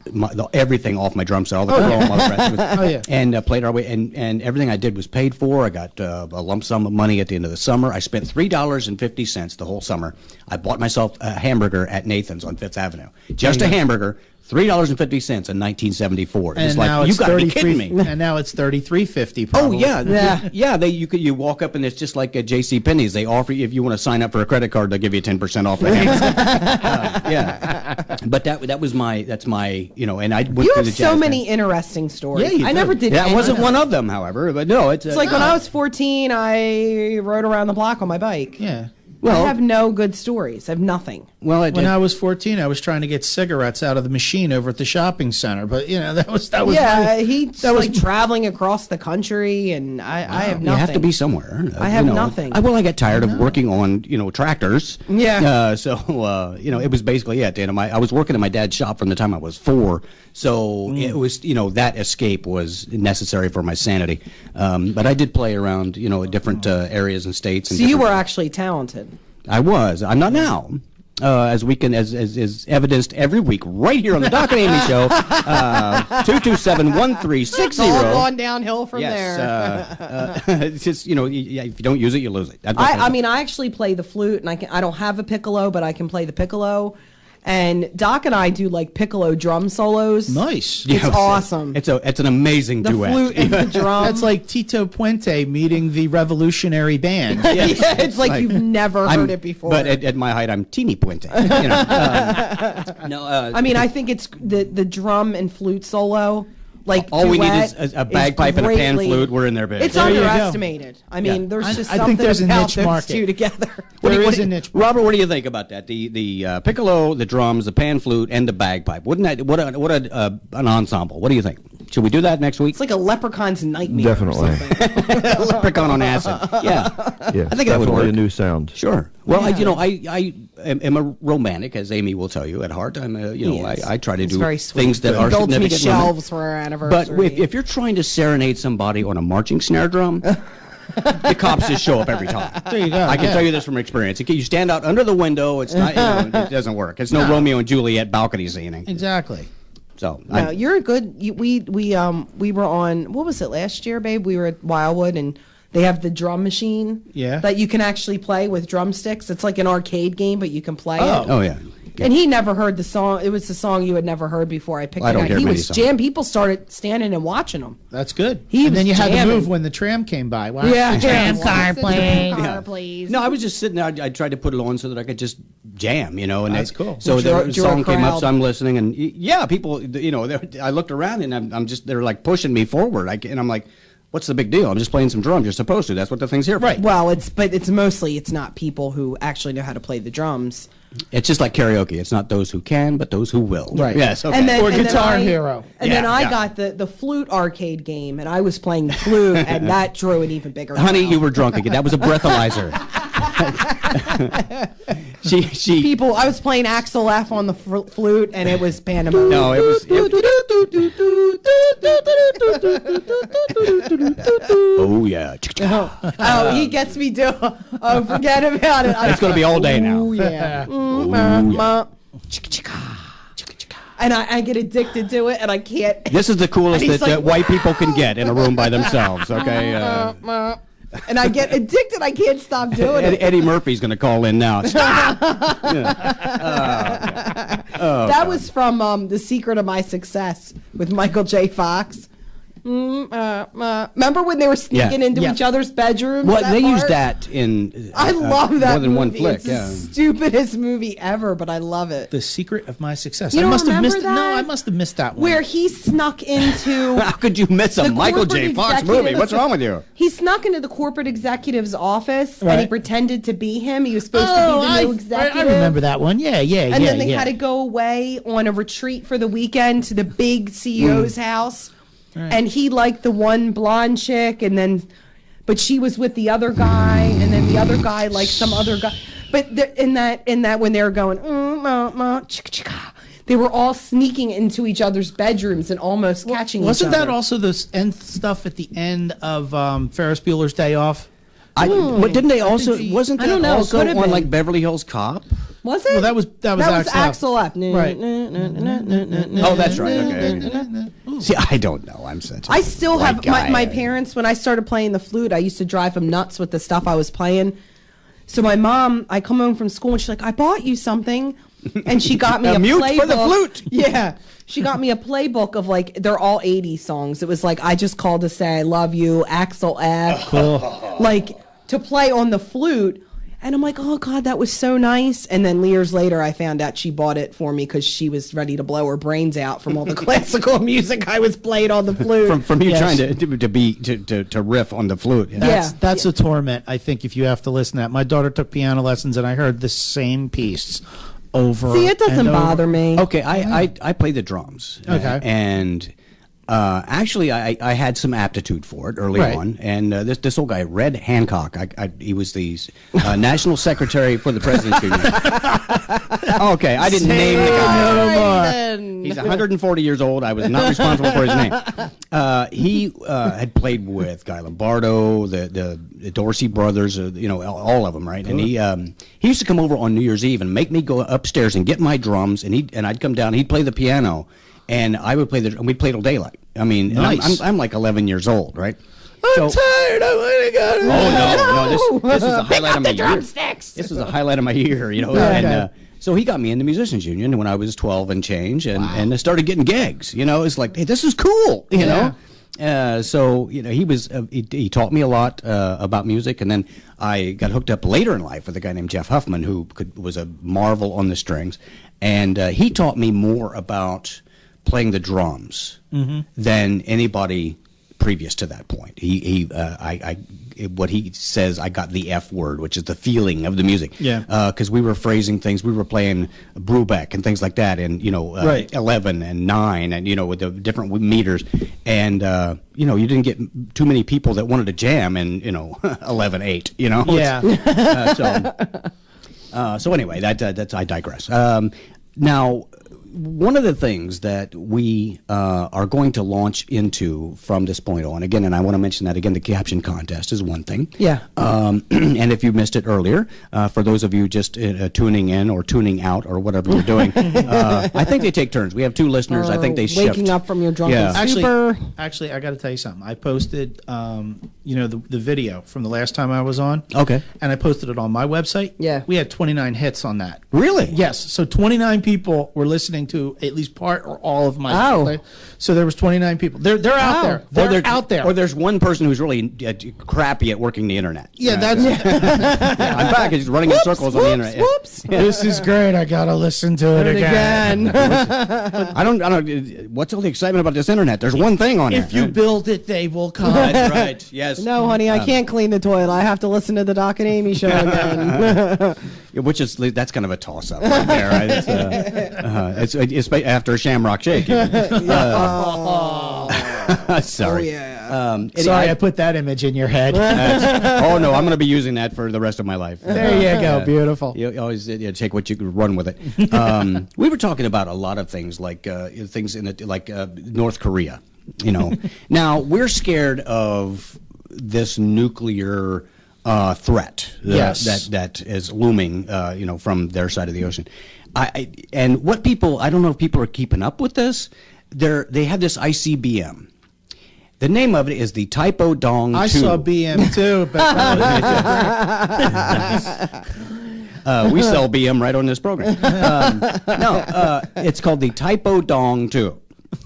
everything off my drum set, all the control on my breath. Oh, yeah. And played our way, and everything I did was paid for. I got a lump sum of money at the end of the summer. I spent $3.50 the whole summer. I bought myself a hamburger at Nathan's on Fifth Avenue. Just a hamburger. $3.50 in 1974. And It's now like, you it's got to be kidding me. And now it's $33.50. Oh Probably. yeah. You walk up and it's just like at J.C. Penney's. They offer you, if you want to sign up for a credit card, they'll give you 10% off the hamburger. Yeah, but that's my And I went You through have the so jazz many band. interesting stories. Yeah, you I do. never did. That any wasn't of one them. of them, however. But no, it's It's like when I was 14, I rode around the block on my bike. Yeah. I have no good stories. I have nothing. well, When I was 14, I was trying to get cigarettes out of the machine over at the shopping center. But, that was Yeah, my- he's that was like traveling across the country, and I have you nothing. have to be somewhere. I have nothing. I got tired of working on tractors. Yeah. It was basically it. I was working at my dad's shop from the time I was 4. So it was that escape was necessary for my sanity. But I did play around different areas and states. And So you different- were actually talented. I was. I'm not now. as we can, as is evidenced every week, right here on the Doc and Amy Show, 227-1360. It's all gone downhill from there. It's just, if you don't use it, you lose it. I mean, I actually play the flute, and I don't have a piccolo, but I can play the piccolo. And Doc and I do like piccolo drum solos. Nice. It's awesome. It's an amazing The duet. flute and the drum. That's like Tito Puente meeting the Revolutionary Band. Yeah, it's like you've never heard it before. But at my height, I'm teeny puente. I mean, I think it's the drum and flute solo. Like all we need duet is a bagpipe and a pan flute. We're in there, baby. It's There you go. underestimated. I mean, Yeah. there's just I something think there's a about niche those market. two together. There is a niche market. Robert, what do you think about that? The piccolo, the drums, the pan flute, and the bagpipe. Wouldn't that what an ensemble? What do you think? Should we do that next week? It's like a leprechaun's nightmare. Definitely. Or something. Leprechaun on acid. Yeah. Yeah, I think that would definitely work. a new sound. Sure. Well, I am a romantic, as Amy will tell you at heart. I'm I try to It's do very sweet. things that are Built me significant. women. shelves for our But anniversary. if you're trying to serenade somebody on a marching snare drum, the cops just show up every time. There you go. I can tell you this from experience. You stand out under the window. It's not. It doesn't work. It's no Romeo and Juliet balcony scening. Exactly. So No, you're good. We were on, what was it, last year, babe? We were at Wildwood, and they have the drum machine. Yeah. That you can actually play with drumsticks. It's like an arcade game, but you can play it. Oh yeah. And he never heard the song. It was the song you had never heard before. I picked I it don't out. hear He many was songs. jammed. People started standing and watching him. That's good. He and was then you had to jamming. move when the tram came by. Wow. Tram car, please. car, please. No, I was just sitting there. I tried to put it on so that I could just jam, And That's cool. So Draw- the draw song a came up, crowd. so I'm listening, and people, I looked around and they're like pushing me forward, and I'm like, what's the big deal? I'm just playing some drums. You're supposed to. That's what the thing's here for. Right. Well, it's mostly not people who actually know how to play the drums. It's just like karaoke. It's not those who can, but those who will. Right. Yes. Okay. And then, Or and then Guitar Hero. And then Yeah, I yeah. got the flute arcade game, and I was playing the flute, and that drew an even bigger Honey, crowd. you were drunk again. That was a breathalyzer. she. People, I was playing Axel F on the flute, and it was pandemonium. No, it was. Oh yeah. Oh, he gets me doing. Oh, forget about it. It's gonna be all day now. Oh yeah. And I get addicted to it, and I can't. This is the coolest And he's that like, white people can get in a room by themselves. Okay. And I get addicted. I can't stop doing it. Eddie Murphy's going to call in now. Stop! That was from The Secret of My Success with Michael J. Fox. Remember when they were sneaking into Yeah. each other's bedrooms? Well, that they used part? that in I love that more than one movie. flick. It's Yeah. the stupidest movie ever, but I love it. The secret of my success. You I don't must have remember missed that? No, I must have missed that one. Where he snuck into How could you miss a the Michael J. corporate Fox movie? executives- What's wrong with you? He snuck into the corporate executive's office and he Right. pretended to be him. He was supposed to Oh, be the new executive. I remember that one. Yeah. And then they had to go away on a retreat for the weekend to the big CEO's house. And he liked the one blonde chick, but she was with the other guy, and then the other guy liked some other guy. But in that when they were going, chicka chicka, they were all sneaking into each other's bedrooms and almost catching Wasn't each other. that also the end stuff at the end of Ferris Bueller's Day Off? But didn't they also? Wasn't I that don't know, also could have on been. like Beverly Hills Cop? Was it? Well, that was Axel F. Right. Oh, that's right. Okay. See, I don't know. I'm such. I still white have guy. my parents, when I started playing the flute, I used to drive them nuts with the stuff I was playing. So my mom, I come home from school and she's like, I bought you something. And she got me A a mute playbook. for the flute. Yeah. She got me a playbook of they're all 80s songs. It was like, I Just Called to Say I Love You, Axel F. Like, to play on the flute. And I'm like, oh, God, that was so nice. And then years later, I found out she bought it for me because she was ready to blow her brains out from all the classical music I was playing on the flute. From you Yes. trying to riff on the flute. You know? That's a torment, I think, if you have to listen to that. My daughter took piano lessons, and I heard the same piece over. See, it doesn't and over. bother me. Okay, I play the drums. Okay. And Actually, I had some aptitude for it early Right. on, and this old guy, Red Hancock, he was the national secretary for the President's Union. Okay, I didn't name the guy. He's 140 years old. I was not responsible for his name. He had played with Guy Lombardo, the Dorsey brothers, all of them, right? And he used to come over on New Year's Eve and make me go upstairs and get my drums, and I'd come down. He'd play the piano. And I would play and we'd play till daylight. I mean, and Nice. I'm like 11 years old, right? I'm tired. I want to go. Oh no! This was a highlight of my year. This was a highlight of my year, And so he got me in the Musicians Union when I was 12 and change, and I started getting gigs. It's like, hey, this is cool. So he was he taught me a lot about music, and then I got hooked up later in life with a guy named Jeff Huffman, who was a marvel on the strings, and he taught me more about playing the drums than anybody previous to that point. What he says, I got the F word, which is the feeling of the music. Yeah. Because we were phrasing things, we were playing Brubeck and things like that, and Right. 11 and 9, and with the different meters, and you didn't get too many people that wanted to jam in 11/8. Yeah. So anyway, that's I digress. Now, one of the things that we are going to launch into from this point on, again, and I want to mention that again, the caption contest is one thing. Yeah. And if you missed it earlier, for those of you just tuning in or tuning out or whatever you're doing, I think they take turns. We have 2 listeners. I think they shift. Waking up from your drunken Yeah. stupor. Actually, I got to tell you something. I posted, the video from the last time I was on. Okay. And I posted it on my website. Yeah. We had 29 hits on that. Really? Yes. So 29 people were listening to at least part or all of my. Oh. So there was 29 people. They're out there. They're out there. Or there's one person who's really crappy at working the internet. Yeah, that's. I'm back. He's running in circles on the internet. Whoops. This is great. I gotta listen to it again. I don't. What's all the excitement about this internet? There's one thing on If there. you build it, they will come. That's right. Yes. No, honey, I can't clean the toilet. I have to listen to the Doc and Amy show again. That's kind of a toss up right there. Right? It's after a Shamrock Shake. Sorry. Sorry, I put that image in your head. Oh no, I'm going to be using that for the rest of my life. There you go. Beautiful. You always take what you can run with it. We were talking about a lot of things like things in North Korea. Now we're scared of this nuclear threat Yes. that is looming. From their side of the ocean. And what people, I don't know if people are keeping up with this. They have this ICBM. The name of it is the Typo Dong 2. I saw BM too, but we sell BM right on this program. It's called the Typo Dong 2.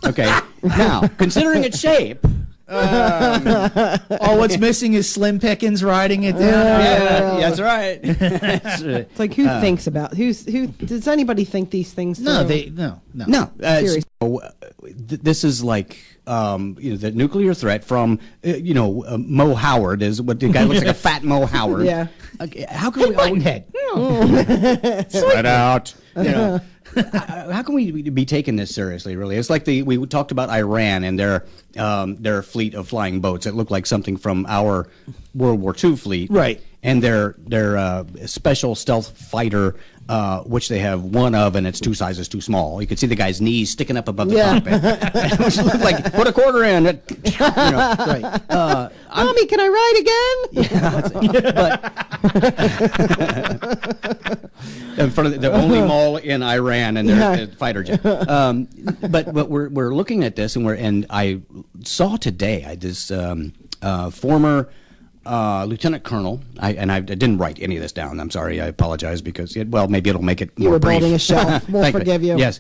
Okay. Now, considering its shape, all what's missing is Slim Pickens riding it down. that's right. It's like, who thinks about who? Does anybody think these things? No, through? no. Seriously. This is like the nuclear threat from Mo Howard is what the guy looks like a fat Mo Howard. Yeah. Okay, how can we Buttonhead. spread out? How can we be taking this seriously? Really, it's like we talked about Iran and their fleet of flying boats that look like something from our World War II fleet, Right. And their special stealth fighter, which they have one of, and it's 2 sizes too small. You can see the guy's knees sticking up above the cockpit. Which looked like, put a quarter in. Right. Mommy, can I ride again? In front of the only mall in Iran and their fighter jet. But we're looking at this, and I saw today this former lieutenant colonel. I didn't write any of this down. I'm sorry. I apologize because maybe it'll make it more You were brief. building a shelf. We'll Thank forgive you. Yes.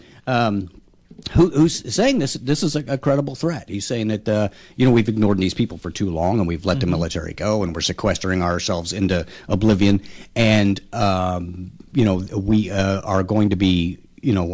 Who's saying this is a credible threat. He's saying that we've ignored these people for too long, and we've let the military go, and we're sequestering ourselves into oblivion, and we are going to be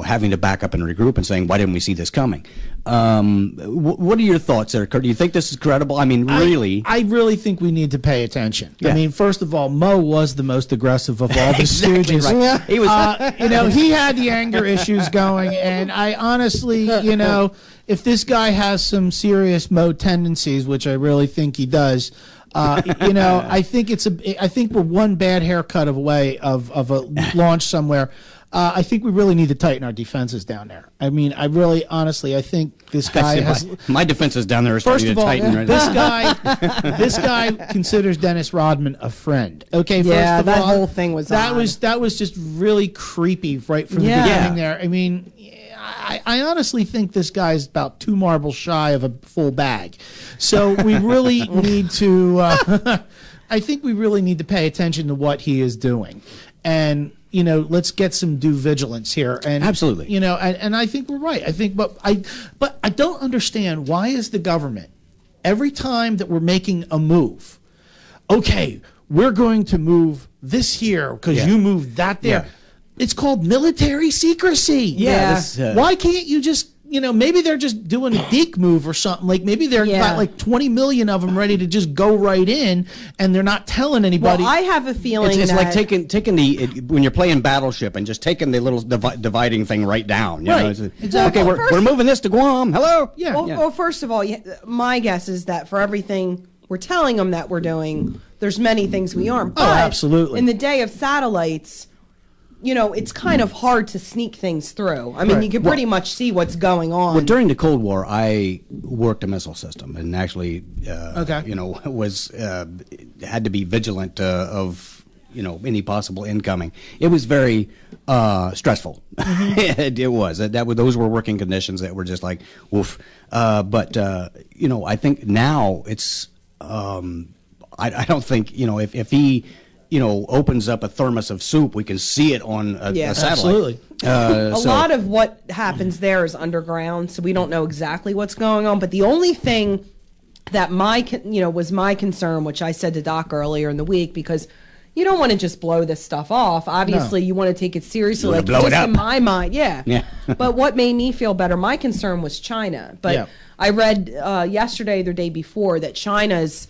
having to back up and regroup and saying, why didn't we see this coming? What are your thoughts there, Kurt? Do you think this is credible? I mean, really? I really think we need to pay attention. Yeah. I mean, first of all, Mo was the most aggressive of all the Exactly stooges. right. He was. He had the anger issues going, and I honestly, if this guy has some serious Mo tendencies, which I really think he does, I think we're one bad haircut away of a launch somewhere. I think we really need to tighten our defenses down there. I mean, I think this guy has. My defenses down there are First starting of to all, tighten right now. this guy considers Dennis Rodman a friend. Okay, Yeah, first of that all, whole thing was that odd. was just really creepy right from the Yeah. beginning. There, I mean, I honestly think this guy's about 2 marbles shy of a full bag. So we really need to. I think we really need to pay attention to what he is doing, and. Let's get some due vigilance here. And Absolutely. And I think we're right. I think, but I don't understand, why is the government, every time that we're making a move, okay, we're going to move this here because you moved that there. Yeah. It's called military secrecy. Yeah, this, Why can't you just, maybe they're just doing a deke move or something. Like maybe they're Yeah. got like 20 million of them ready to just go right in, and they're not telling anybody. Well, I have a feeling It's that like taking when you're playing Battleship and just taking the little dividing thing right down. You know? Right. It's- Exactly. Okay, Well, we're moving this to Guam. Hello. Yeah. Well, first of all, my guess is that for everything we're telling them that we're doing, there's many things we aren't. But absolutely. In the day of satellites, it's kind of hard to sneak things through. I mean, you can pretty much see what's going on. Well, during the Cold War, I worked a missile system and actually, Okay. was had to be vigilant of any possible incoming. It was very stressful. It was. Those were working conditions that were just like woof. But I think now it's. I don't think if he. Opens up a thermos of soup, we can see it on a satellite. Absolutely. A lot of what happens there is underground, so we don't know exactly what's going on. But the only thing that was my concern, which I said to Doc earlier in the week, because you don't want to just blow this stuff off. Obviously, you want to take it seriously. You wanna Like blow it just up. in my mind, yeah. Yeah. But what made me feel better, my concern was China. But Yeah. I read yesterday or the day before that China's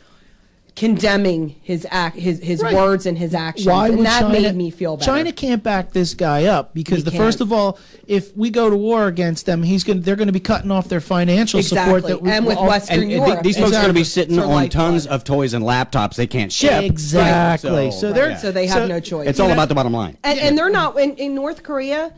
condemning his Right. words and his actions, Why would and that China, made me feel better. China can't back this guy up because He first can't. of all, if we go to war against them, they're going to be cutting off their financial support. Exactly. And with Western And Europe, these folks are going to be sitting It's their on lifeblood. tons of toys and laptops they can't ship. Exactly. Right. So they're So they have no choice. It's all about the bottom line. And they're not in North Korea.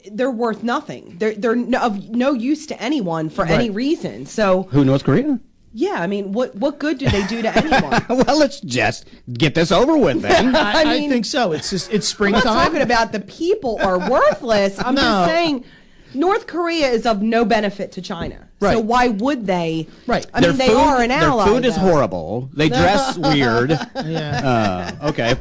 They're worth nothing. They're of no use to anyone for any reason. So Who, North Korea? yeah, I mean, what good do they do to anyone? Well, let's just get this over with then. I mean- think so. It's I'm springtime. not talking about the people are worthless. I'm No. just saying North Korea is of no benefit to China. So Right. why would they? Right. I mean, they are an ally. Their food is though. horrible. They dress weird. Yeah. Okay.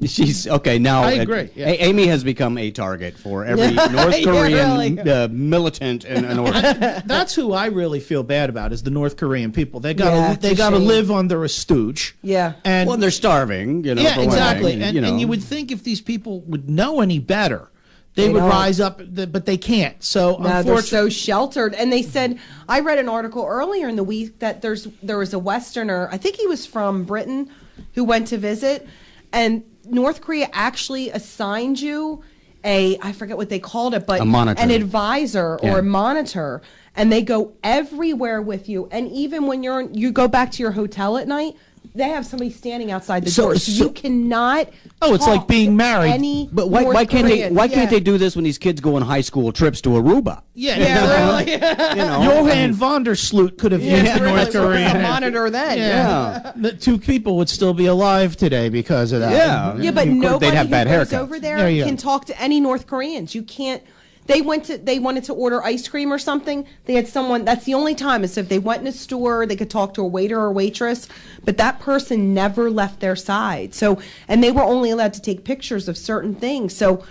She's okay now. I agree, yeah. Amy has become a target for every North Yeah, Korean really. militant in order. That's who I really feel bad about is the North Korean people. They Yeah, got it's they a got to shame. live under a stooge. Yeah. And Well, they're starving. yeah, for one exactly. thing, And you would think if these people would know any better, they would don't. rise up, but they can't. So No, they're unfortunately, so sheltered. And they said, I read an article earlier in the week that there was a Westerner, I think he was from Britain, who went to visit, and North Korea actually assigned you I forget what they called it, but A monitor. an advisor or Yeah. a monitor, and they go everywhere with you. And even when you go back to your hotel at night, they have somebody standing outside the door, so you cannot. Oh, it's like talk being to married. any But why North can't Korean. they? Why can't Yeah. they do this when these kids go on high school trips to Aruba? yeah, Yeah, really. Johan von der Sloot could have used the really, North so it's Korean. a monitor then. Yeah. The 2 people would still be alive today because of that. Yeah. Yeah, but Of course, nobody they'd have who bad goes haircuts. over there There you can go. talk to any North Koreans. You can't. They wanted to order ice cream or something. They had someone. That's the only time. Is if they went in a store, they could talk to a waiter or waitress. But that person never left their side. So, and they were only allowed to take pictures of certain things. So,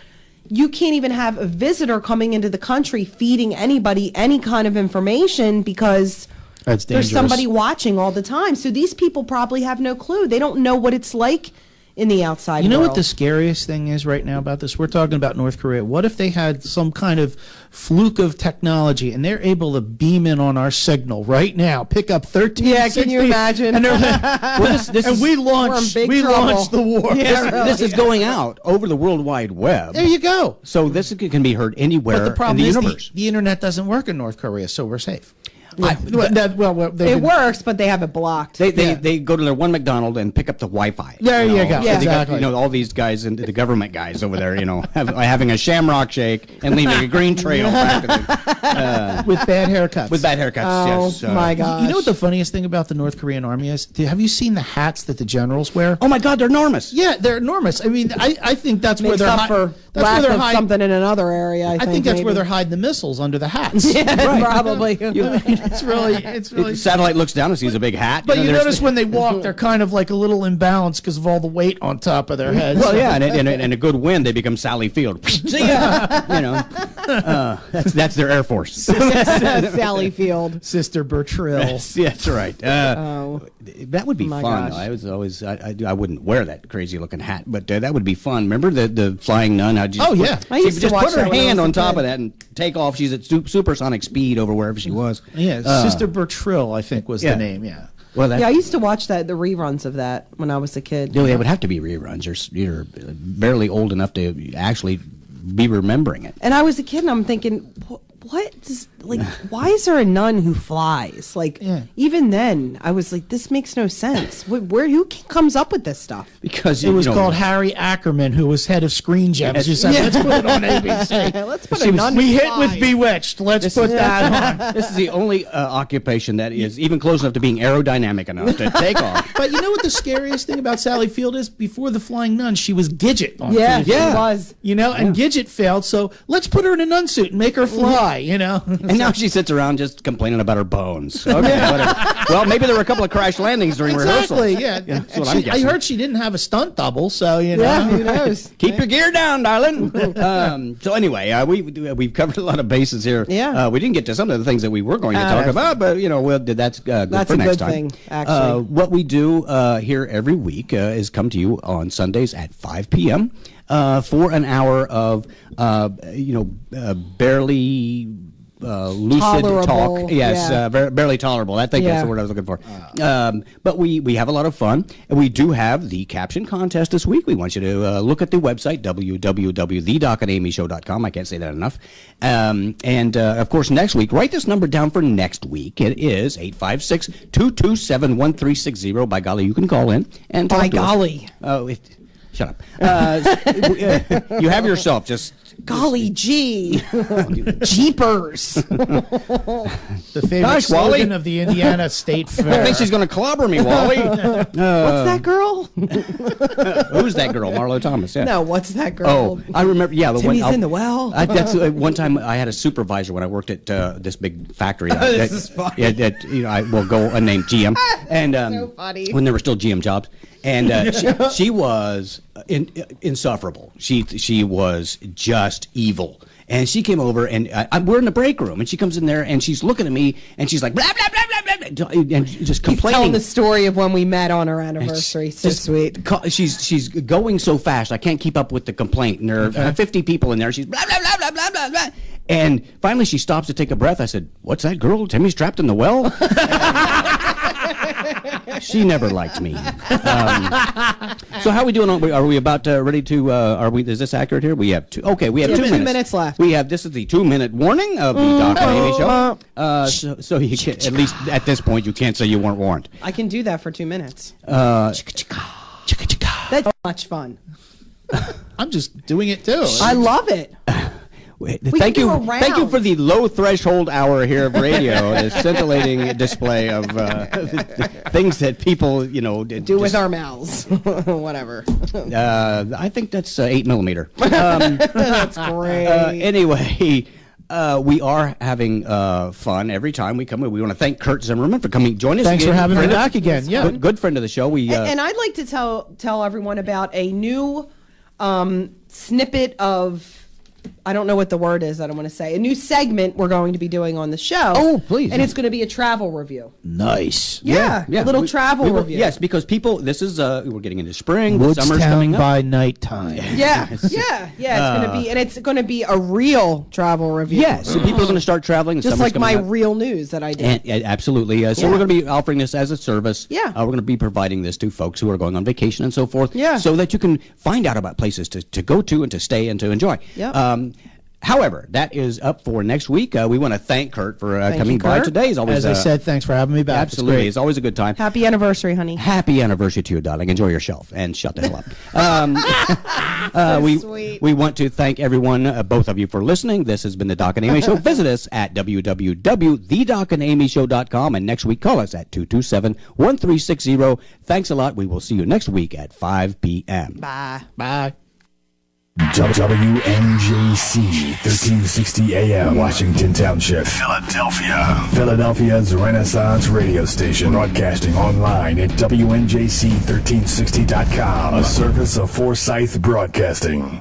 you can't even have a visitor coming into the country feeding anybody any kind of information because That's there's dangerous. somebody watching all the time. So these people probably have no clue. They don't know what it's like in the outside You know world. what the scariest thing is right now about this? We're talking about North Korea. What if they had some kind of fluke of technology and they're able to beam in on our signal right now, pick up 13? Yeah, can you imagine? And, Well, this and is, we We're in launched big trouble. the war. Yeah, really. this is going out over the World Wide Web. There you go. So this can be heard anywhere But the problem in the is universe. the internet doesn't work in North Korea, so we're safe. I- it works, but they have it blocked. They go to their one McDonald and pick up the Wi-Fi. There you go. Yeah. They got, Exactly. all these guys and the government guys over there, having a shamrock shake and leaving a green trail practically, With bad haircuts. with bad haircuts. Oh yes. my gosh! You know what the funniest thing about the North Korean army is? Have you seen the hats that the generals wear? Oh my God, they're enormous. Yeah, they're enormous. I mean, I think that's where Makes they're up for that's lack where they're of hiding. something in another area. I I think that's maybe. where they're hiding the missiles under the hats. Yeah, probably. It's really. Satellite looks down and sees a big hat. But you there's- notice when they walk, they're kind of like a little imbalanced because of all the weight on top of their heads. Well, yeah, and a good wind, they become Sally Field. See ya! That's their Air Force. Sally Field. Sister Bertrill. Yeah, that's right. Oh. That would be My fun. gosh. I was always I wouldn't wear that crazy looking hat, but that would be fun. Remember the flying nun? How Oh, yeah. I used to just watch put her that when I hand was a on top kid. of that and take off. She's at supersonic speed over wherever she was. Yeah, Sister Bertrill, I think was yeah. the name. Yeah. Well, that, Yeah, I used to watch the reruns of that when I was a kid. they would have to be reruns. You're barely old enough to actually be remembering it. And I was a kid, and I'm thinking, what does, why is there a nun who flies? Yeah. Even then, I was like, this makes no sense. Who comes up with this stuff? Because It was called Harry Ackerman, who was head of Screen Gems. Who said, let's put it on ABC. Let's put She a was- nun We who hit with flies. Bewitched. Let's put that on. This is the only occupation that is even close enough to being aerodynamic enough to take off. But you know what the scariest thing about Sally Field is? Before the Flying Nun, she was Gidget on Yeah, TV. she was. You know, and Gidget failed, so let's put her in a nun suit and make her fly, you know? And now she sits around just complaining about her bones. Okay, whatever. Well, maybe there were a couple of crash landings during Exactly, rehearsal. yeah. That's And what I'm I guessing. heard she didn't have a stunt double, so, you know. Yeah, who knows? Keep your gear down, darling. So anyway, we've covered a lot of bases here. Yeah. We didn't get to some of the things that we were going to talk about, but that's good That's for a next good time. thing, actually. What we do here every week is come to you on Sundays at 5 p.m. For an hour of barely. Lucid Tolerable, talk, yes, yeah. barely tolerable. I think that's Yeah. the word I was looking for. But we have a lot of fun, and we do have the caption contest this week. We want you to look at the website www.thedocandamyshow.com. I can't say that enough. And of course, next week, write this number down for next week. It is 856-227-1360. By golly, you can call in and talk By to us. golly. Oh, shut up. You have yourself just. Golly gee. Jeepers. The favorite Gosh, Wally. slogan of the Indiana State I Fair. think she's going to clobber me, Wally. What's that girl? Who's that girl? Marlo Thomas. Yeah. No, what's that girl? Oh, I remember. Yeah, the Timmy's one, in the well. That's one time I had a supervisor when I worked at this big factory. This is funny. Yeah, I will go unnamed GM, and So funny. when there were still GM jobs, and she was insufferable. She was just evil. And she came over, and we're in the break room, and she comes in there, and she's looking at me, and she's like, blah, blah, blah, blah, blah, and just He's complaining. telling the story of when we met on our anniversary. So Just sweet. She's going so fast, I can't keep up with the complaint. And there are 50 people in there. She's blah, blah, blah, blah, blah, blah, blah. And finally she stops to take a breath. I said, what's that girl? Timmy's trapped in the well? She never liked me. So how are we doing? Are we about ready to, is this accurate here? We have two. Okay, we have 2 minutes. 2 minutes left. This is the 2-minute warning of the Doc and Amy show. So you can, at least at this point, you can't say you weren't warned. I can do that for 2 minutes. Chicka. That's much fun. I'm just doing it too. I love it. Thank can you, go around. thank you for the low threshold hour here of radio. The scintillating display of things that people, Do with our mouths. Whatever. I think that's 8 millimeter. That's great. Anyway. We are having fun every time we come in. We want to thank Kurt Zimmerman for joining us. Thanks for again. having me Friend of- back again. Yeah. good friend of the show. And I'd like to tell everyone about a new snippet of I don't know what the word is that I want to say. A new segment we're going to be doing on the show. Oh, please. And it's going to be a travel review. Nice. Yeah, a little travel review. Yes, because people, this is, we're getting into spring, the summer's coming Woodstown up. by nighttime. Yeah. It's going to be, and it's going to be a real travel review. Yes, so people are going to start traveling. The Just summer's like my coming up. real news that I did. And, absolutely. So Yeah. we're going to be offering this as a service. Yeah. We're going to be providing this to folks who are going on vacation and so forth. Yeah. So that you can find out about places to go to and to stay and to enjoy. Yep. However, that is up for next week. We want to thank Kurt for coming you, by Kurt. today. It's always, As I said, thanks for having me back. It's absolutely. great. It's always a good time. Happy anniversary, honey. Happy anniversary to you, darling. Enjoy your shelf and shut the hell up. Sweet. We want to thank everyone, both of you, for listening. This has been the Doc and Amy Show. Visit us at www.thedocandamyshow.com, and next week call us at 227-1360. Thanks a lot. We will see you next week at 5 p.m. Bye. Bye. WNJC 1360 AM, Washington Township, Philadelphia. Philadelphia's Renaissance radio station, broadcasting online at WNJC1360.com, a service of Forsyth Broadcasting.